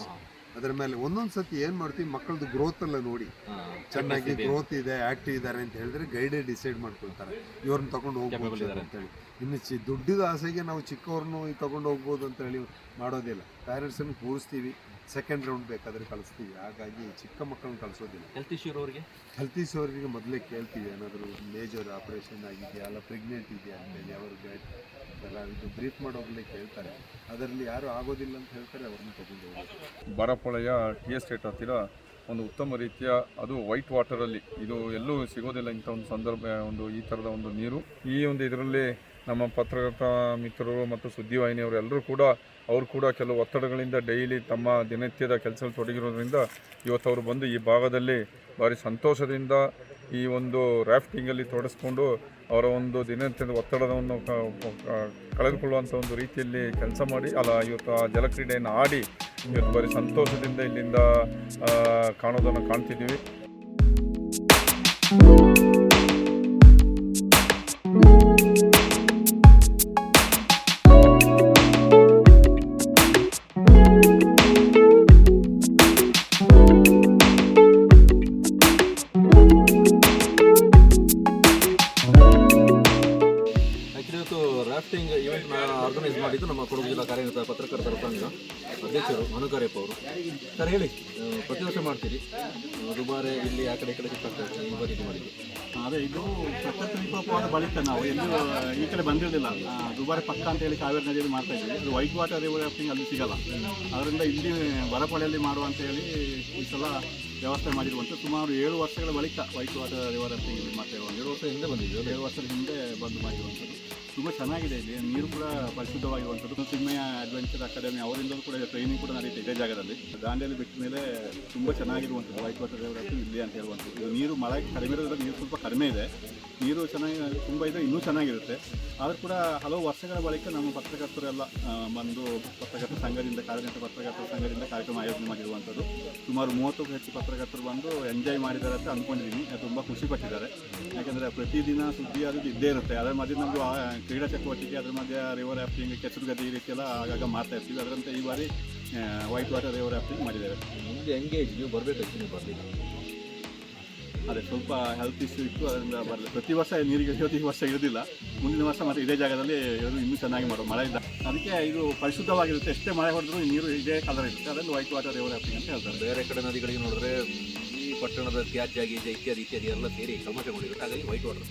[SPEAKER 2] ಅದರ ಮೇಲೆ ಒಂದೊಂದು ಸತಿ ಏನು ಮಾಡ್ತೀವಿ, ಮಕ್ಕಳದ್ದು ಗ್ರೋತ್ ಎಲ್ಲ ನೋಡಿ ಚೆನ್ನಾಗಿ ಗ್ರೋತ್ ಇದೆ, ಆ್ಯಕ್ಟಿವ್ ಇದ್ದಾರೆ ಅಂತ ಹೇಳಿದ್ರೆ ಗೈಡೇ ಡಿಸೈಡ್ ಮಾಡ್ಕೊಳ್ತಾರೆ ಇವ್ರನ್ನ ತಗೊಂಡು ಹೋಗ್ಬೋದು ಅಂತೇಳಿ. ಇನ್ನು ದುಡ್ಡಿದ ಆಸೆಗೆ ನಾವು ಚಿಕ್ಕವ್ರನ್ನೂ ತಗೊಂಡು ಹೋಗ್ಬೋದು ಅಂತ ಹೇಳಿ ಮಾಡೋದಿಲ್ಲ. ಪ್ಯಾರೆಂಟ್ಸನ್ನು ಕೂರಿಸ್ತೀವಿ, ಸೆಕೆಂಡ್ ರೌಂಡ್ ಬೇಕಾದರೆ ಕಳಿಸ್ತೀವಿ. ಹಾಗಾಗಿ ಚಿಕ್ಕ ಮಕ್ಕಳನ್ನ ಕಳಿಸೋದಿಲ್ಲ. ಹೆಲ್ತ್ ಇಶ್ಯೂ ಅವರಿಗೆ ಮೊದಲೇ ಕೇಳ್ತೀವಿ, ಏನಾದರೂ ಮೇಜರ್ ಆಪರೇಷನ್ ಆಗಿದೆಯಾ, ಅಲ್ಲ ಪ್ರೆಗ್ನೆಂಟ್ ಇದೆಯಾ ಅಂತೇಳಿ ಅವ್ರಿಗೆ ಎಲ್ಲ ಇದು ಬ್ರೀಫ್ ಮಾಡೋಗ್ಲೇ ಕೇಳ್ತಾರೆ. ಅದರಲ್ಲಿ ಯಾರು ಆಗೋದಿಲ್ಲ ಅಂತ ಹೇಳ್ತಾರೆ, ಅವ್ರನ್ನ ತಗೊಂಡು ಹೋಗೋದು.
[SPEAKER 10] ಬರಪೊಳೆಯ ಟಿ ಎಸ್ಟೇಟ್ ಹತ್ತಿರ ಒಂದು ಉತ್ತಮ ರೀತಿಯ, ಅದು ವೈಟ್ ವಾಟರಲ್ಲಿ, ಇದು ಎಲ್ಲೂ ಸಿಗೋದಿಲ್ಲ ಇಂಥ ಒಂದು ಸಂದರ್ಭ, ಈ ಥರದ ಒಂದು ನೀರು. ಈ ಒಂದು ಇದರಲ್ಲಿ ನಮ್ಮ ಪತ್ರಕರ್ತ ಮಿತ್ರರು ಮತ್ತು ಸುದ್ದಿವಾಹಿನಿಯವರು ಎಲ್ಲರೂ ಕೂಡ, ಅವರು ಕೂಡ ಕೆಲವು ಒತ್ತಡಗಳಿಂದ ಡೈಲಿ ತಮ್ಮ ದಿನನಿತ್ಯದ ಕೆಲಸದಲ್ಲಿ ತೊಡಗಿರೋದ್ರಿಂದ ಇವತ್ತು ಅವರು ಬಂದು ಈ ಭಾಗದಲ್ಲಿ ಭಾರಿ ಸಂತೋಷದಿಂದ ಈ ಒಂದು ರಾಫ್ಟಿಂಗಲ್ಲಿ ತೊಡಗಿಸ್ಕೊಂಡು ಅವರ ಒಂದು ದಿನನಿತ್ಯದ ಒತ್ತಡವನ್ನು ಕಳೆದುಕೊಳ್ಳುವಂಥ ಒಂದು ರೀತಿಯಲ್ಲಿ ಕೆಲಸ ಮಾಡಿ, ಇವತ್ತು ಆ ಜಲಕ್ರೀಡೆಯನ್ನು ಆಡಿ ಇವತ್ತು ಭಾರಿ ಸಂತೋಷದಿಂದ ಇಲ್ಲಿಂದ ಕಾಣೋದನ್ನು ಕಾಣ್ತಿದ್ದೀವಿ.
[SPEAKER 1] ರಾಫ್ಟಿಂಗ್ ಇವೆಂಟ್ ಆರ್ಗನೈಸ್ ಮಾಡಿದ್ದು ನಮ್ಮ ಕೊಡಗು ಜಿಲ್ಲಾ ಕಾರ್ಯನಿರತ ಪತ್ರಕರ್ತರ ಸಂಘ ಅಧ್ಯಕ್ಷರು ಮನುಕಾರ್ಯಪ್ಪ ಅವರು. ಸರ್ ಹೇಳಿ, ಪ್ರತಿ ವರ್ಷ ಮಾಡ್ತೀರಿ, ದುಬಾರೆ ಇಲ್ಲಿ ಆ ಕಡೆ ಈ ಕಡೆ ಸಿಕ್ಕಾಗ್ತದೆ, ಈ ಬಾರಿ ಮಾಡಿದ್ದು?
[SPEAKER 11] ಅದೇ, ಇದು ಪ್ರಕೃತಿ ವಿಕೋಪವಾದ ಬಳಿಕ ನಾವು ಎಲ್ಲೂ ಈ ಕಡೆ ಬಂದಿರಲಿಲ್ಲ. ದುಬಾರೆ ಪಕ್ಕ ಅಂತ ಹೇಳಿ ಕಾವೇರಿ ನದಿಯಲ್ಲಿ ಮಾಡ್ತಾ ಇದ್ವಿ. ಅದು ವೈಟ್ ವಾಟರ್ ರಿವರ್ ರಾಫ್ಟಿಂಗ್ ಅಲ್ಲಿ ಸಿಗಲ್ಲ. ಅದರಿಂದ ಇಲ್ಲಿ ಬರಪೊಳೆಯಲ್ಲಿ ಮಾಡುವ ಅಂತ ಹೇಳಿ ಈ ಸಲ ವ್ಯವಸ್ಥೆ ಮಾಡಿರುವಂಥ ಸುಮಾರು 7 ವರ್ಷಗಳ ಬಳಿಕ ವೈಟ್ ವಾಟರ್ ರಿವರ್ ರಾಫ್ಟಿಂಗ್ ಇಲ್ಲಿ ಮಾಡ್ತಾ ಇರುವಂಥ.
[SPEAKER 1] 7 ವರ್ಷ ಹಿಂದೆ ಬಂದಿದ್ವಿ.
[SPEAKER 11] 7 ವರ್ಷದ ಹಿಂದೆ ಬಂದು ಮಾಡಿರುವಂಥದ್ದು. ತುಂಬ ಚೆನ್ನಾಗಿದೆ. ಇಲ್ಲಿ ನೀರು ಕೂಡ ಪರಿಶುದ್ಧವಾಗಿರುವಂಥದ್ದು. ತಿಮ್ಮಯ್ಯ ಅಡ್ವೆಂಚರ್ ಅಕಾಡೆಮಿ ಅವರಿಂದಲೂ ಕೂಡ ಟ್ರೈನಿಂಗ್ ಕೂಡ ನಡೀತಿದೆ ಇದೇ ಜಾಗದಲ್ಲಿ. ದಾಂಡೇಲಿ ಬಿಟ್ಟ ಮೇಲೆ ತುಂಬ ಚೆನ್ನಾಗಿರುವಂಥದ್ದು ವೈಟ್ ವಾಟರ್ ರಿವರ್ ರಾಫ್ಟಿಂಗ್ ಇಲ್ಲಿ ಅಂತ ಹೇಳುವಂಥದ್ದು. ಇದು ನೀರು ಮಳೆ ಕಡಿಮೆ ಇರೋದ್ರಿಂದ ನೀರು ಸ್ವಲ್ಪ ಕಡಿಮೆ ಇದೆ, ನೀರು ಚೆನ್ನಾಗಿ ತುಂಬ ಇದೆ, ಇನ್ನೂ ಚೆನ್ನಾಗಿರುತ್ತೆ. ಆದರೂ ಕೂಡ ಹಲವು ವರ್ಷಗಳ ಬಳಿಕ ನಮ್ಮ ಪತ್ರಕರ್ತರೆಲ್ಲ ಬಂದು ಪತ್ರಕರ್ತರ ಸಂಘದಿಂದ, ಕಾರ್ಯನಿರತ ಪತ್ರಕರ್ತರ ಸಂಘದಿಂದ ಕಾರ್ಯಕ್ರಮ ಆಯೋಜನೆ ಮಾಡಿರುವಂಥದ್ದು. ಸುಮಾರು 30ಕ್ಕೂ ಹೆಚ್ಚು ಪತ್ರಕರ್ತರು ಬಂದು ಎಂಜಾಯ್ ಮಾಡಿದ್ದಾರೆ ಅಂತ ಅಂದ್ಕೊಂಡಿದ್ದೀನಿ. ತುಂಬ ಖುಷಿಪಟ್ಟಿದ್ದಾರೆ. ಯಾಕೆಂದರೆ ಪ್ರತಿದಿನ ಸುದ್ದಿ ಅದು ಇದ್ದೇ ಇರುತ್ತೆ. ಅದರ ಮಧ್ಯೆ ನಮ್ಮದು ಕ್ರೀಡಾ ಚಟುವಟಿಕೆ, ಅದರ ಮಧ್ಯೆ ರಿವರ್ ರಾಫ್ಟಿಂಗ್, ಕೆಸರುಗದ್ದೆ ಈ ರೀತಿಯೆಲ್ಲ ಆಗಾಗ ಮಾಡ್ತಾ ಇರ್ತೀವಿ. ಅದರಂತೆ ಈ ಬಾರಿ ವೈಟ್ ವಾಟರ್ ರಿವರ್ ರಾಫ್ಟಿಂಗ್ ಮಾಡಿದ್ದೇವೆ.
[SPEAKER 1] ನಿಮಗೆ ಎಂಗೇಜ್ ನೀವು ಬರಬೇಕು, ನೀವು ಬರಲಿಲ್ಲ.
[SPEAKER 11] ಅದೇ ಸ್ವಲ್ಪ ಹೆಲ್ತ್ ಇಶ್ಯೂ ಇತ್ತು, ಅದರಿಂದ ಬರಲಿ. ಪ್ರತಿ ವರ್ಷ ನೀರಿಗೆ ಈ ವರ್ಷ ಇರೋದಿಲ್ಲ. ಮುಂದಿನ ವರ್ಷ ಮತ್ತು ಇದೇ ಜಾಗದಲ್ಲಿ ಇನ್ನೂ ಚೆನ್ನಾಗಿ ಮಾಡೋ ಮಳೆ ಇಲ್ಲ. ಅದಕ್ಕೆ ಇದು ಪರಿಶುದ್ಧವಾಗಿರುತ್ತೆ. ಎಷ್ಟೇ ಮಳೆ ಹೊಡೆದ್ರೂ ನೀರು ಇದೇ ಕಲರ್ ಇರುತ್ತೆ. ಅದನ್ನು ವೈಟ್ ವಾಟರ್ ರಿವರ್ ರಾಫ್ಟಿಂಗ್ ಅಂತ ಹೇಳ್ತಾರೆ.
[SPEAKER 1] ಬೇರೆ ಕಡೆ ನದಿಗಳಿಗೆ ನೋಡಿದ್ರೆ ಈ ಪಟ್ಟಣದ ತ್ಯಾಜ್ಯ ಇತ್ಯಾದಿ ಎಲ್ಲ ಸೇರಿ ಕಲ್ಮಶಗೊಂಡಿರುತ್ತೆ. ಹಾಗಾಗಿ ವೈಟ್ ವಾಟರ್